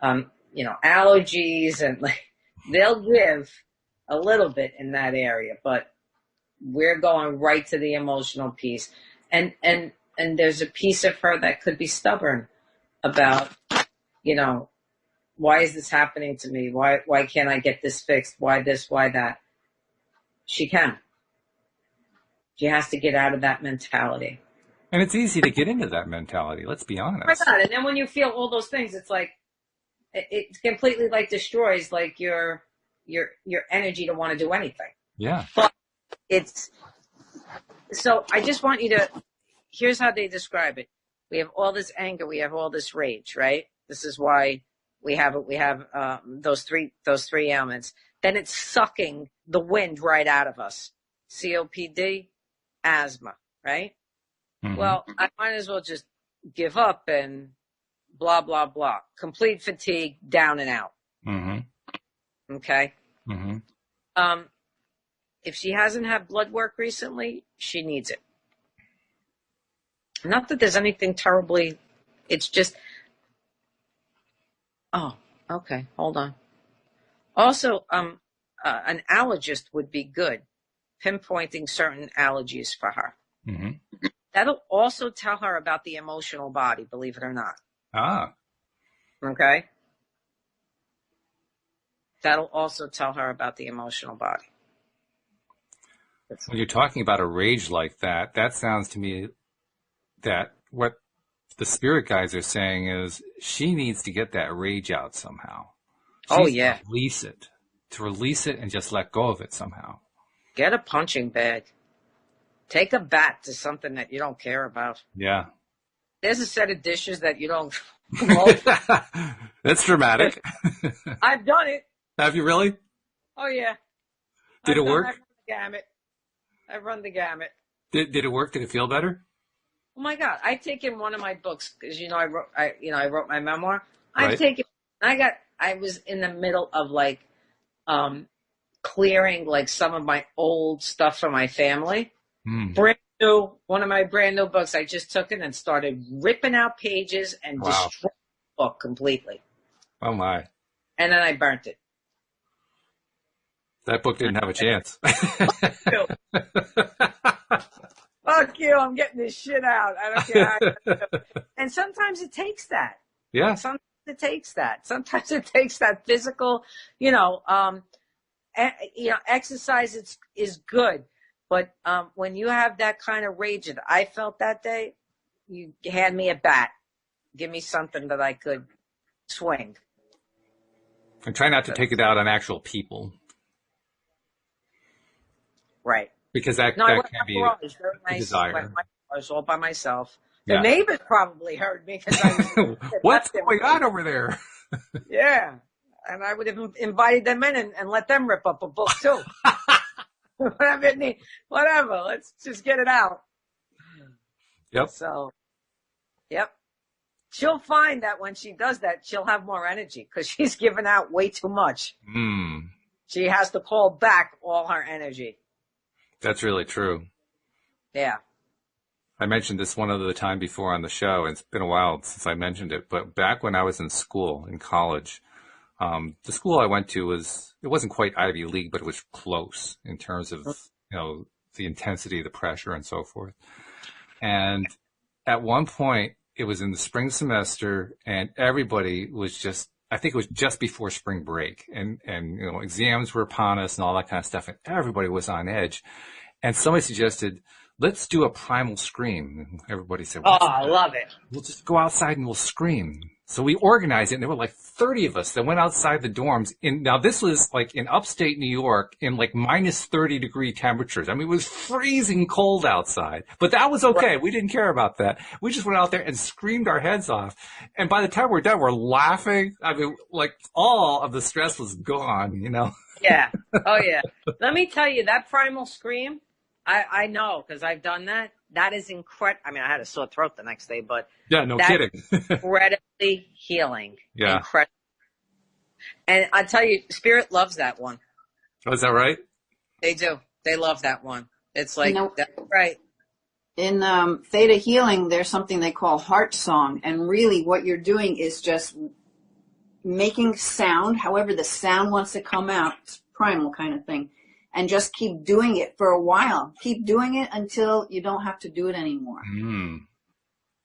Speaker 2: allergies, and like, they'll give a little bit in that area, but we're going right to the emotional piece. And there's a piece of her that could be stubborn about, why is this happening to me? Why can't I get this fixed? Why this? Why that? She can. She has to get out of that mentality.
Speaker 1: And it's easy to get into that mentality. Let's be honest.
Speaker 2: Oh my God. And then when you feel all those things, it's like, it completely like destroys like your energy to want to do anything.
Speaker 1: Yeah.
Speaker 2: But so I just want you to, here's how they describe it. We have all this anger. We have all this rage, right? This is why we have those three ailments. then it's sucking the wind right out of us. COPD, asthma, right? Mm-hmm. Well, I might as well just give up and blah, blah, blah. Complete fatigue, down and out. Mm-hmm. Okay? Mm-hmm. If she hasn't had blood work recently, she needs it. Not that there's anything terribly, it's just, oh, okay, hold on. Also, an allergist would be good, pinpointing certain allergies for her. Mm-hmm. That'll also tell her about the emotional body, believe it or not. Ah. Okay? That'll also tell her about the emotional body.
Speaker 1: When you're talking about a rage like that, that sounds to me that what the spirit guides are saying is she needs to get that rage out somehow. She needs to release it and just let go of it somehow.
Speaker 2: Get a punching bag. Take a bat to something that you don't care about.
Speaker 1: Yeah.
Speaker 2: There's a set of dishes that you don't.
Speaker 1: That's dramatic.
Speaker 2: I've done it.
Speaker 1: Have you really?
Speaker 2: Oh, yeah.
Speaker 1: Did it work?
Speaker 2: I've run the gamut.
Speaker 1: Did it work? Did it feel better?
Speaker 2: Oh my God! I take in one of my books because I wrote my memoir.
Speaker 1: Right.
Speaker 2: I've taken. I was in the middle of clearing some of my old stuff from my family. Brand new, one of my brand new books. I just took it and started ripping out pages and destroyed the book completely.
Speaker 1: Oh my!
Speaker 2: And then I burnt it.
Speaker 1: That book didn't have a chance.
Speaker 2: Fuck you, I'm getting this shit out. I don't care. And sometimes it takes that.
Speaker 1: Yeah.
Speaker 2: Sometimes it takes that. Sometimes it takes that physical, exercise is good. But when you have that kind of rage that I felt that day, you hand me a bat. Give me something that I could swing.
Speaker 1: And try not to take it out on actual people.
Speaker 2: Right.
Speaker 1: Because that can be a desire.
Speaker 2: I was all by myself. The neighbors probably heard me because I was
Speaker 1: what's going on over there?
Speaker 2: Yeah. And I would have invited them in and let them rip up a book too. Whatever. Let's just get it out.
Speaker 1: Yep.
Speaker 2: So, yep. She'll find that when she does that, she'll have more energy because she's given out way too much. She has to call back all her energy.
Speaker 1: That's really true.
Speaker 2: Yeah.
Speaker 1: I mentioned this one other time before on the show, and it's been a while since I mentioned it, but back when I was in school, in college, the school I went to it wasn't quite Ivy League, but it was close in terms of, the intensity, the pressure, and so forth. And at one point, it was in the spring semester, and everybody was I think it was just before spring break, and exams were upon us and all that kind of stuff, and everybody was on edge. And somebody suggested, let's do a primal scream. And everybody said,
Speaker 2: oh, I love it.
Speaker 1: We'll just go outside and we'll scream. So we organized it, and there were 30 of us that went outside the dorms. Now this was in upstate New York in minus 30 degree temperatures. I mean, it was freezing cold outside, but that was okay. Right. We didn't care about that. We just went out there and screamed our heads off. And by the time we're done, we're laughing. I mean, all of the stress was gone,
Speaker 2: Yeah. Oh yeah. Let me tell you, that primal scream, I know because I've done that. That is incredible. I mean, I had a sore throat the next day, but
Speaker 1: yeah, no kidding.
Speaker 2: Incredibly healing.
Speaker 1: Yeah.
Speaker 2: Incredible. And I tell you, Spirit loves that one.
Speaker 1: Oh, is that right?
Speaker 2: They do. They love that one. It's that's right.
Speaker 3: In Theta Healing, there's something they call heart song. And really what you're doing is just making sound, however the sound wants to come out. It's primal kind of thing. And just keep doing it for a while. Keep doing it until you don't have to do it anymore.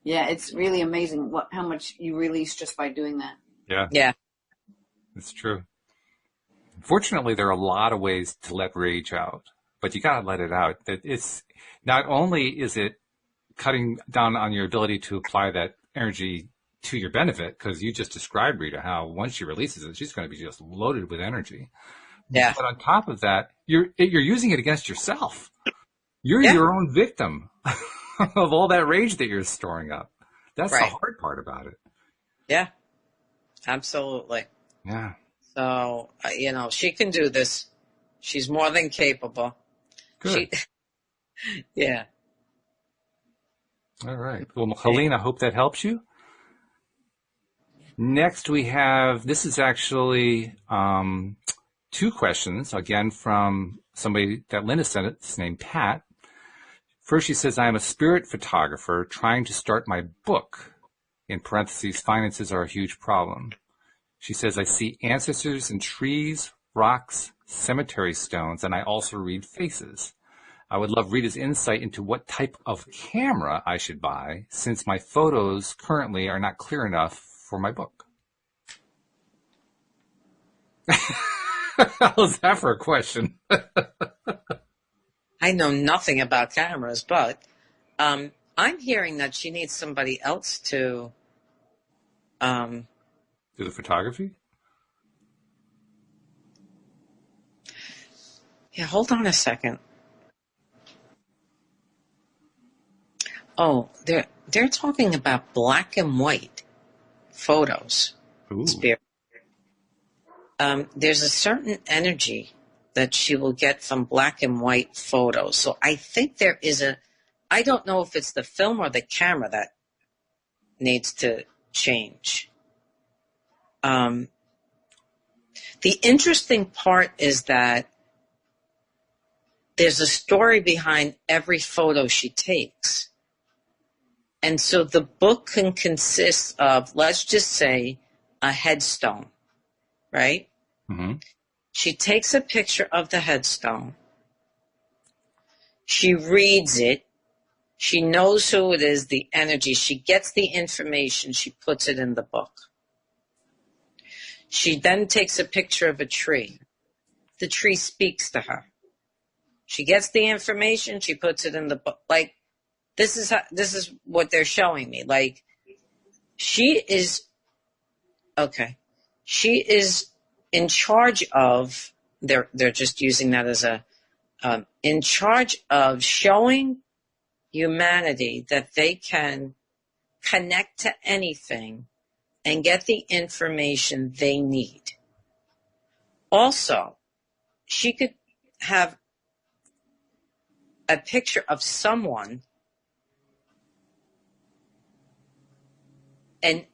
Speaker 3: Yeah, it's really amazing how much you release just by doing that.
Speaker 1: Yeah.
Speaker 2: Yeah.
Speaker 1: It's true. Fortunately, there are a lot of ways to let rage out, but you got to let it out. It's not only is it cutting down on your ability to apply that energy to your benefit, because you just described, Rita, how once she releases it, she's going to be just loaded with energy.
Speaker 2: Yeah.
Speaker 1: But on top of that, you're using it against yourself. You're your own victim of all that rage that you're storing up. That's the hard part about it.
Speaker 2: Yeah. Absolutely.
Speaker 1: Yeah.
Speaker 2: So, she can do this. She's more than capable.
Speaker 1: Good.
Speaker 2: Yeah.
Speaker 1: All right. Well, Helene, I hope that helps you. Next, we have, this is actually 2 questions, again, from somebody that Linda sent it. It's named Pat. First, she says, I am a spirit photographer trying to start my book. In parentheses, finances are a huge problem. She says, I see ancestors in trees, rocks, cemetery stones, and I also read faces. I would love Rita's insight into what type of camera I should buy, since my photos currently are not clear enough for my book. How's that for a question?
Speaker 2: I know nothing about cameras, but I'm hearing that she needs somebody else to
Speaker 1: do the photography?
Speaker 2: Yeah, hold on a second. Oh, they're talking about black and white photos.
Speaker 1: Ooh.
Speaker 2: Spirit. There's a certain energy that she will get from black and white photos. So I think there is I don't know if it's the film or the camera that needs to change. The interesting part is that there's a story behind every photo she takes. And so the book can consist of, let's just say, a headstone, right?
Speaker 1: Mm-hmm.
Speaker 2: She takes a picture of the headstone. She reads it. She knows who it is, the energy. She gets the information. She puts it in the book. She then takes a picture of a tree. The tree speaks to her. She gets the information. She puts it in the book. Like, this is what they're showing me. Like, she is in charge of, they're just using that as in charge of showing humanity that they can connect to anything and get the information they need. Also, she could have a picture of someone, and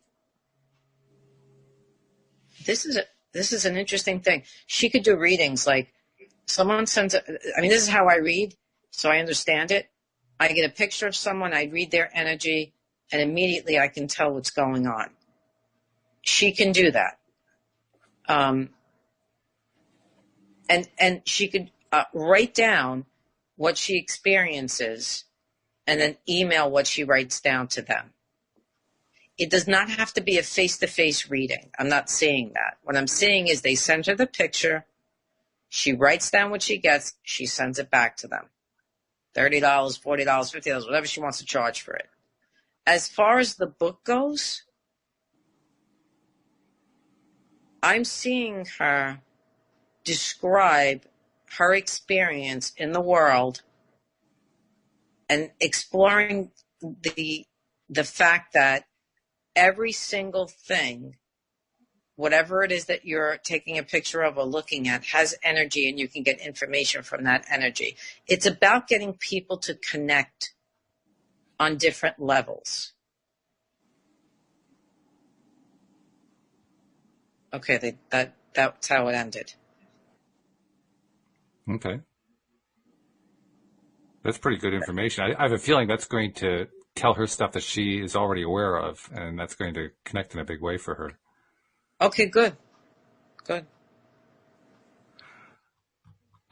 Speaker 2: this is an interesting thing. She could do readings like someone sends this is how I read, so I understand it. I get a picture of someone, I read their energy, and immediately I can tell what's going on. She can do that. And she could write down what she experiences and then email what she writes down to them. It does not have to be a face-to-face reading. I'm not saying that. What I'm saying is they send her the picture, she writes down what she gets, she sends it back to them. $30, $40, $50, whatever she wants to charge for it. As far as the book goes, I'm seeing her describe her experience in the world and exploring the fact that every single thing, whatever it is that you're taking a picture of or looking at, has energy, and you can get information from that energy. It's about getting people to connect on different levels. Okay, that's how it ended.
Speaker 1: Okay. That's pretty good information. I have a feeling that's going to tell her stuff that she is already aware of, and that's going to connect in a big way for her.
Speaker 2: Okay, good. Good.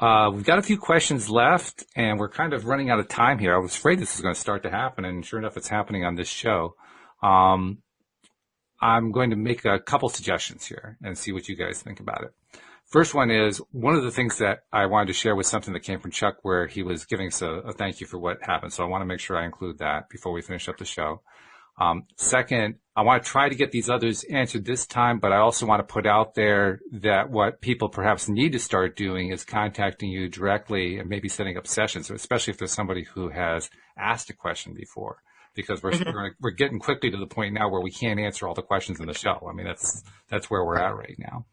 Speaker 1: We've got a few questions left, and we're kind of running out of time here. I was afraid this was going to start to happen, and sure enough, it's happening on this show. I'm going to make a couple suggestions here and see what you guys think about it. First one is, one of the things that I wanted to share was something that came from Chuck, where he was giving us a thank you for what happened. So I want to make sure I include that before we finish up the show. Second, I want to try to get these others answered this time, but I also want to put out there that what people perhaps need to start doing is contacting you directly and maybe setting up sessions, especially if there's somebody who has asked a question before. because we're getting quickly to the point now where we can't answer all the questions in the show. I mean, that's where we're at right now.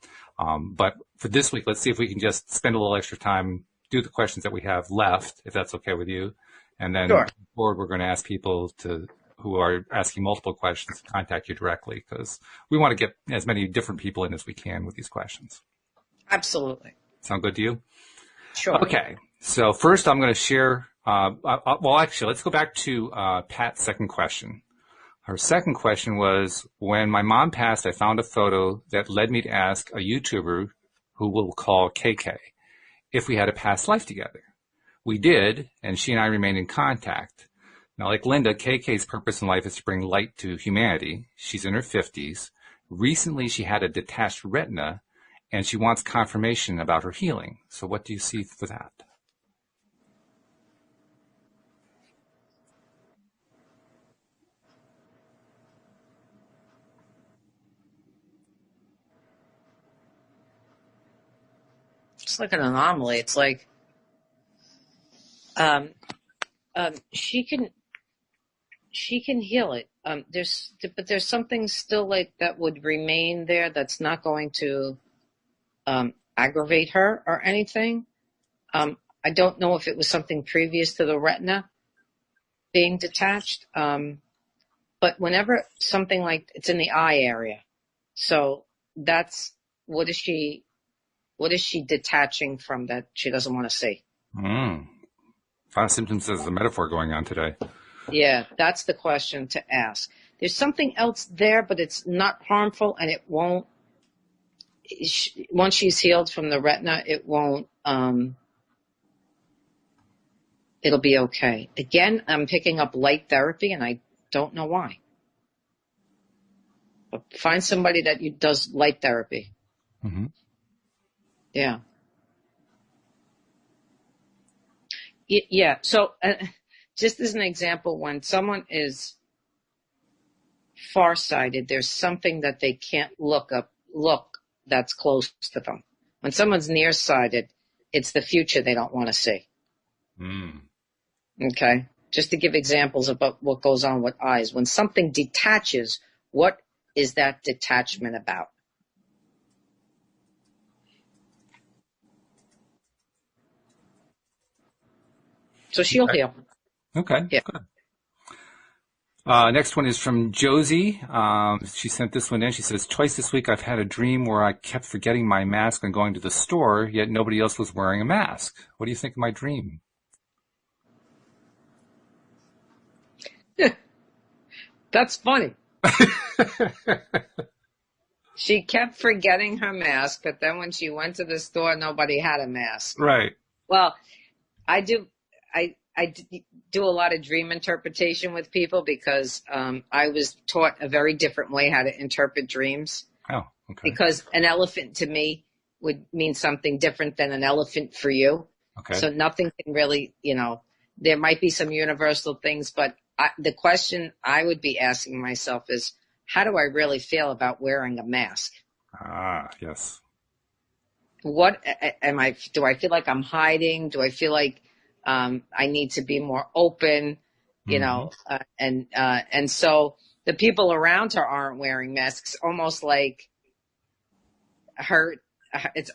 Speaker 1: But for this week, let's see if we can just spend a little extra time, do the questions that we have left, if that's okay with you. And then
Speaker 2: Sure.
Speaker 1: forward, we're going to ask people who are asking multiple questions to contact you directly, because we want to get as many different people in as we can with these questions.
Speaker 2: Absolutely.
Speaker 1: Sound good to you?
Speaker 2: Sure.
Speaker 1: Okay. So first I'm going to share, well, actually, let's go back to Pat's second question. Her second question was, when my mom passed, I found a photo that led me to ask a YouTuber who we'll call KK if we had a past life together. We did, and she and I remain in contact. Now, like Linda, KK's purpose in life is to bring light to humanity. She's in her 50s. Recently, she had a detached retina, and she wants confirmation about her healing. So what do you see for that?
Speaker 2: It's like an anomaly. It's like she can heal it. But there's something still like that would remain there that's not going to aggravate her or anything. I don't know if it was something previous to the retina being detached. But whenever something like it's in the eye area, so that's what is she detaching from that she doesn't want to see?
Speaker 1: A lot of symptoms as a metaphor going on today.
Speaker 2: Yeah, that's the question to ask. There's something else there, but it's not harmful, and it won't. Once she's healed from the retina, it won't. It'll be okay. Again, I'm picking up light therapy, and I don't know why. But find somebody that does light therapy.
Speaker 1: Mm-hmm.
Speaker 2: Yeah. Yeah. So, just as an example, when someone is farsighted, there's something that they can't look that's close to them. When someone's nearsighted, it's the future they don't want to see. Okay? Just to give examples about what goes on with eyes. When something detaches, what is that detachment about? So she'll heal.
Speaker 1: Okay,
Speaker 2: Yeah.
Speaker 1: good. Next one is from Josie. She sent this one in. She says, twice this week I've had a dream where I kept forgetting my mask and going to the store, yet nobody else was wearing a mask. What do you think of my dream?
Speaker 2: That's funny. She kept forgetting her mask, but then when she went to the store, nobody had a mask.
Speaker 1: Right.
Speaker 2: Well, I do a lot of dream interpretation with people because I was taught a very different way how to interpret dreams.
Speaker 1: Oh, okay.
Speaker 2: Because an elephant to me would mean something different than an elephant for you.
Speaker 1: Okay.
Speaker 2: So nothing can really, there might be some universal things, but the question I would be asking myself is, how do I really feel about wearing a mask?
Speaker 1: Ah, yes.
Speaker 2: What do I feel like I'm hiding? Do I feel like I need to be more open? And so the people around her aren't wearing masks, almost like it's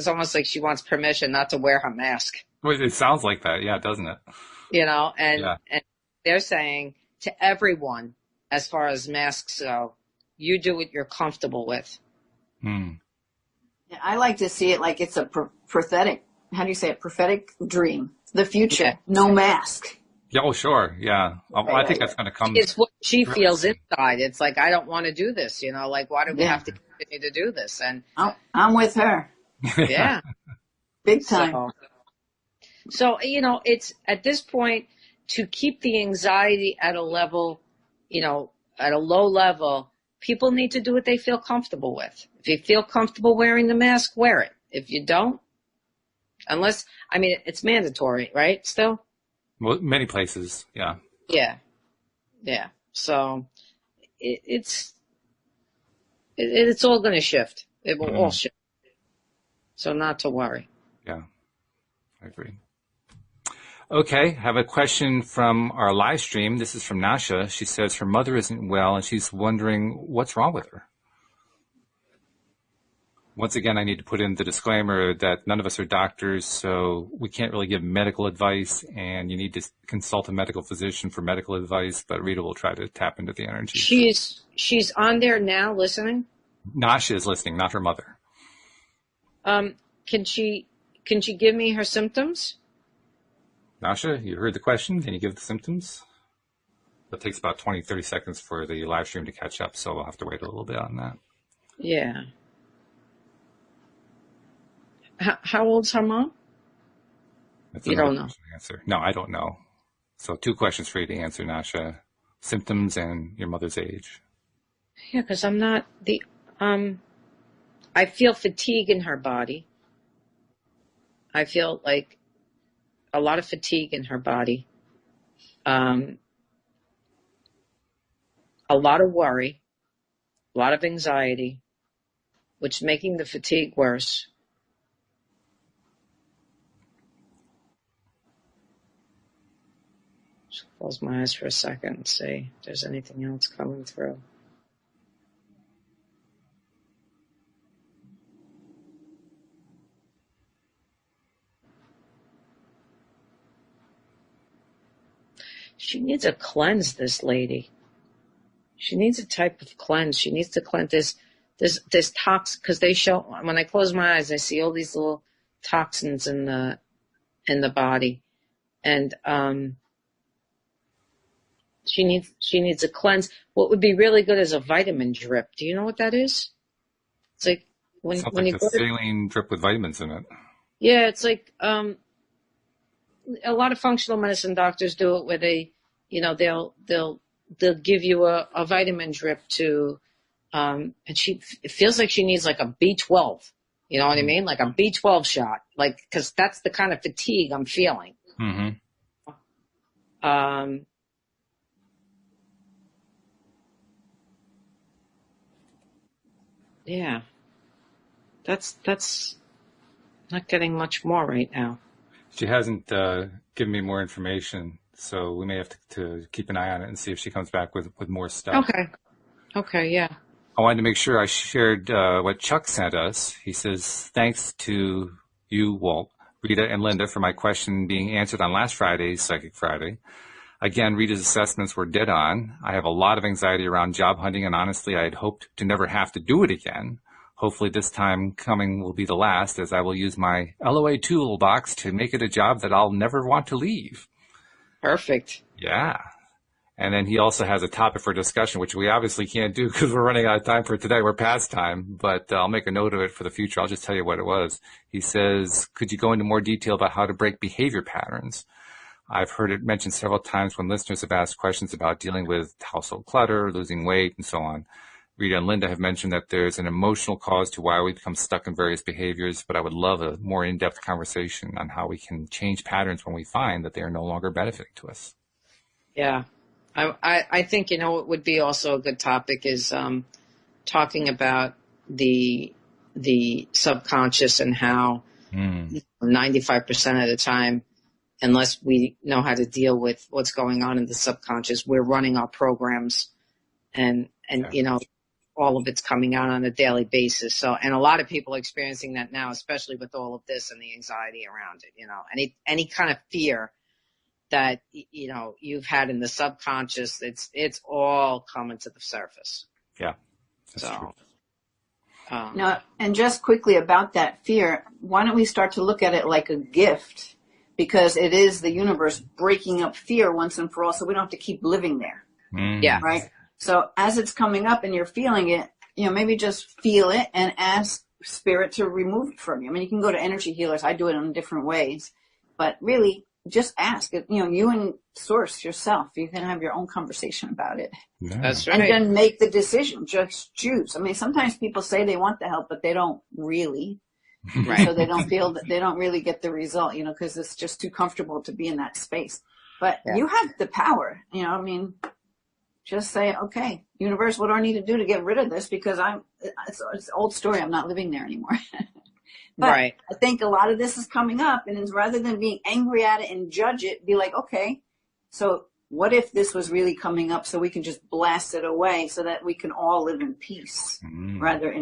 Speaker 2: almost like she wants permission not to wear her mask.
Speaker 1: Well, it sounds like that, yeah, doesn't it?
Speaker 2: And they're saying to everyone, as far as masks go, you do what you're comfortable with.
Speaker 3: I like to see it like it's a prophetic, how do you say it, prophetic dream. The future, yeah. No mask.
Speaker 1: Yeah, oh, sure, yeah. I think that's going to come.
Speaker 2: It's what she feels inside. It's like, I don't want to do this, like, why do we have to continue to do this? And
Speaker 3: I'm with her.
Speaker 2: Yeah.
Speaker 3: Big time.
Speaker 2: So, it's at this point to keep the anxiety at a level, at a low level, people need to do what they feel comfortable with. If you feel comfortable wearing the mask, wear it. If you don't, it's mandatory, right? Still?
Speaker 1: Well, many places, yeah.
Speaker 2: Yeah. Yeah. So it's all going to shift. It will all shift. So not to worry.
Speaker 1: Yeah, I agree. Okay, I have a question from our live stream. This is from Nasha. She says her mother isn't well and she's wondering what's wrong with her. Once again, I need to put in the disclaimer that none of us are doctors, so we can't really give medical advice, and you need to consult a medical physician for medical advice, but Rita will try to tap into the energy.
Speaker 2: She's on there now listening?
Speaker 1: Nasha is listening, not her mother.
Speaker 2: Can she give me her symptoms?
Speaker 1: Nasha, you heard the question. Can you give the symptoms? It takes about 20, 30 seconds for the live stream to catch up, so we'll have to wait a little bit on that.
Speaker 2: Yeah. How old's her mom? You don't know.
Speaker 1: Answer. No, I don't know. So 2 questions for you to answer, Nasha. Symptoms and your mother's age.
Speaker 2: Yeah, because I'm not I feel fatigue in her body. I feel like a lot of fatigue in her body. A lot of worry, a lot of anxiety, which is making the fatigue worse. Just close my eyes for a second and see if there's anything else coming through. She needs a cleanse, this lady. She needs a type of cleanse. She needs to cleanse this toxin, because they show, when I close my eyes, I see all these little toxins in the body. And she needs a cleanse. What would be really good is a vitamin drip. Do you know what that is? It's like when you go to
Speaker 1: saline drip with vitamins in it.
Speaker 2: Yeah, it's like a lot of functional medicine doctors do it, where they, they'll give you a vitamin drip to, and it feels like she needs like a B12. You know what I mean? Like a B12 shot, like, because that's the kind of fatigue I'm feeling.
Speaker 1: Mm-hmm.
Speaker 2: Yeah, that's not getting much more right now.
Speaker 1: She hasn't given me more information, so we may have to keep an eye on it and see if she comes back with more stuff.
Speaker 2: Okay, yeah.
Speaker 1: I wanted to make sure I shared what Chuck sent us. He says, thanks to you, Walt, Rita, and Linda for my question being answered on last Friday's Psychic Friday. Again, Rita's assessments were dead on. I have a lot of anxiety around job hunting, and honestly, I had hoped to never have to do it again. Hopefully this time coming will be the last, as I will use my LOA toolbox to make it a job that I'll never want to leave.
Speaker 2: Perfect.
Speaker 1: Yeah. And then he also has a topic for discussion, which we obviously can't do because we're running out of time for today. We're past time, but I'll make a note of it for the future. I'll just tell you what it was. He says, could you go into more detail about how to break behavior patterns? I've heard it mentioned several times when listeners have asked questions about dealing with household clutter, losing weight, and so on. Rita and Linda have mentioned that there's an emotional cause to why we become stuck in various behaviors, but I would love a more in-depth conversation on how we can change patterns when we find that they are no longer benefiting to us.
Speaker 2: Yeah. I think, what would be also a good topic is talking about the subconscious and how 95% of the time, unless we know how to deal with what's going on in the subconscious, we're running our programs and all of it's coming out on a daily basis. So, and a lot of people are experiencing that now, especially with all of this and the anxiety around it, any kind of fear that, you've had in the subconscious, it's all coming to the surface.
Speaker 1: Yeah. That's true.
Speaker 3: Now, and just quickly about that fear, why don't we start to look at it like a gift? Because it is the universe breaking up fear once and for all, so we don't have to keep living there.
Speaker 2: Yeah.
Speaker 3: Right? So as it's coming up and you're feeling it, maybe just feel it and ask spirit to remove it from you. I mean, you can go to energy healers. I do it in different ways, but really just ask it. You and source yourself. You can have your own conversation about it.
Speaker 1: Yeah.
Speaker 2: That's right.
Speaker 3: And then make the decision. Just choose. I mean, sometimes people say they want the help, but they don't really.
Speaker 2: Right.
Speaker 3: So they don't feel that they don't really get the result, because it's just too comfortable to be in that space. But you have the power, just say, okay, universe, what do I need to do to get rid of this? Because it's an old story. I'm not living there anymore. But
Speaker 2: right.
Speaker 3: I think a lot of this is coming up, and it's rather than being angry at it and judge it, be like, okay, so what if this was really coming up, so we can just blast it away so that we can all live in peace rather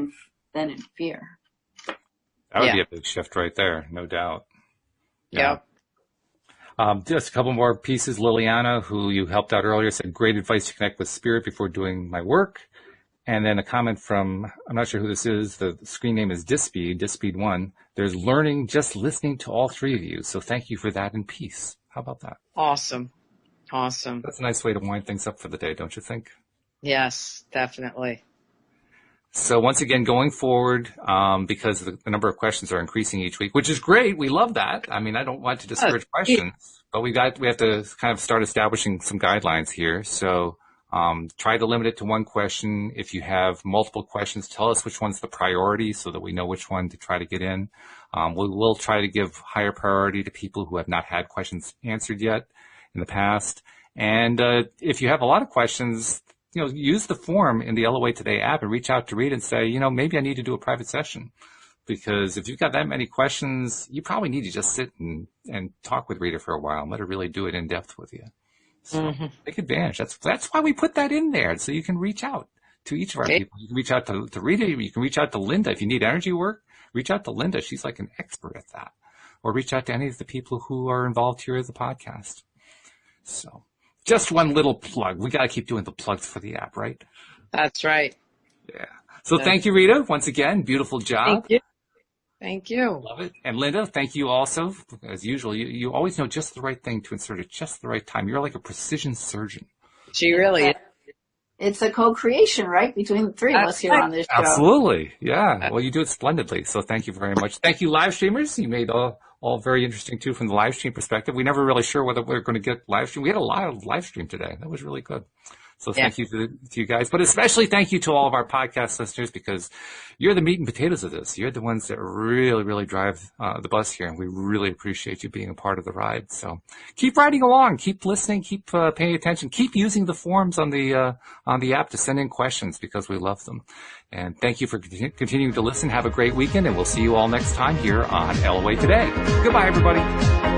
Speaker 3: than in fear.
Speaker 1: That would be a big shift right there, no doubt.
Speaker 2: Yeah.
Speaker 1: Just a couple more pieces. Liliana, who you helped out earlier, said, great advice to connect with spirit before doing my work. And then a comment from, I'm not sure who this is. The screen name is Dispeed1. There's learning just listening to all three of you. So thank you for that and peace. How about that?
Speaker 2: Awesome.
Speaker 1: That's a nice way to wind things up for the day, don't you think?
Speaker 2: Yes, definitely.
Speaker 1: So once again, going forward, because the number of questions are increasing each week, which is great. We love that. I mean, I don't want to discourage questions, but we have to kind of start establishing some guidelines here. So try to limit it to one question. If you have multiple questions, tell us which one's the priority so that we know which one to try to get in. We'll try to give higher priority to people who have not had questions answered yet in the past. And if you have a lot of questions, use the form in the LOA Today app and reach out to Rita and say, maybe I need to do a private session. Because if you've got that many questions, you probably need to just sit and talk with Rita for a while and let her really do it in depth with you. So take advantage. That's why we put that in there, so you can reach out to each of our people. You can reach out to Rita. You can reach out to Linda. If you need energy work, reach out to Linda. She's like an expert at that. Or reach out to any of the people who are involved here as a podcast. So just one little plug. We got to keep doing the plugs for the app, right?
Speaker 2: That's right.
Speaker 1: Yeah. So thank you, Rita, once again. Beautiful job.
Speaker 2: Thank you.
Speaker 1: Love it. And Linda, thank you also. As usual, you always know just the right thing to insert at just the right time. You're like a precision surgeon.
Speaker 2: She really is.
Speaker 3: It's a co-creation, right, between the three of us here on this show.
Speaker 1: Absolutely. Yeah. Well, you do it splendidly. So thank you very much. Thank you, live streamers. You made all very interesting, too, from the live stream perspective. We never really sure whether we're going to get live stream. We had a live live stream today. That was really good. So thank you to you guys, but especially thank you to all of our podcast listeners, because you're the meat and potatoes of this. You're the ones that really, really drive the bus here, and we really appreciate you being a part of the ride. So keep riding along, keep listening, keep paying attention, keep using the forms on the app to send in questions, because we love them. And thank you for continuing to listen. Have a great weekend, and we'll see you all next time here on LOA Today. Goodbye, everybody.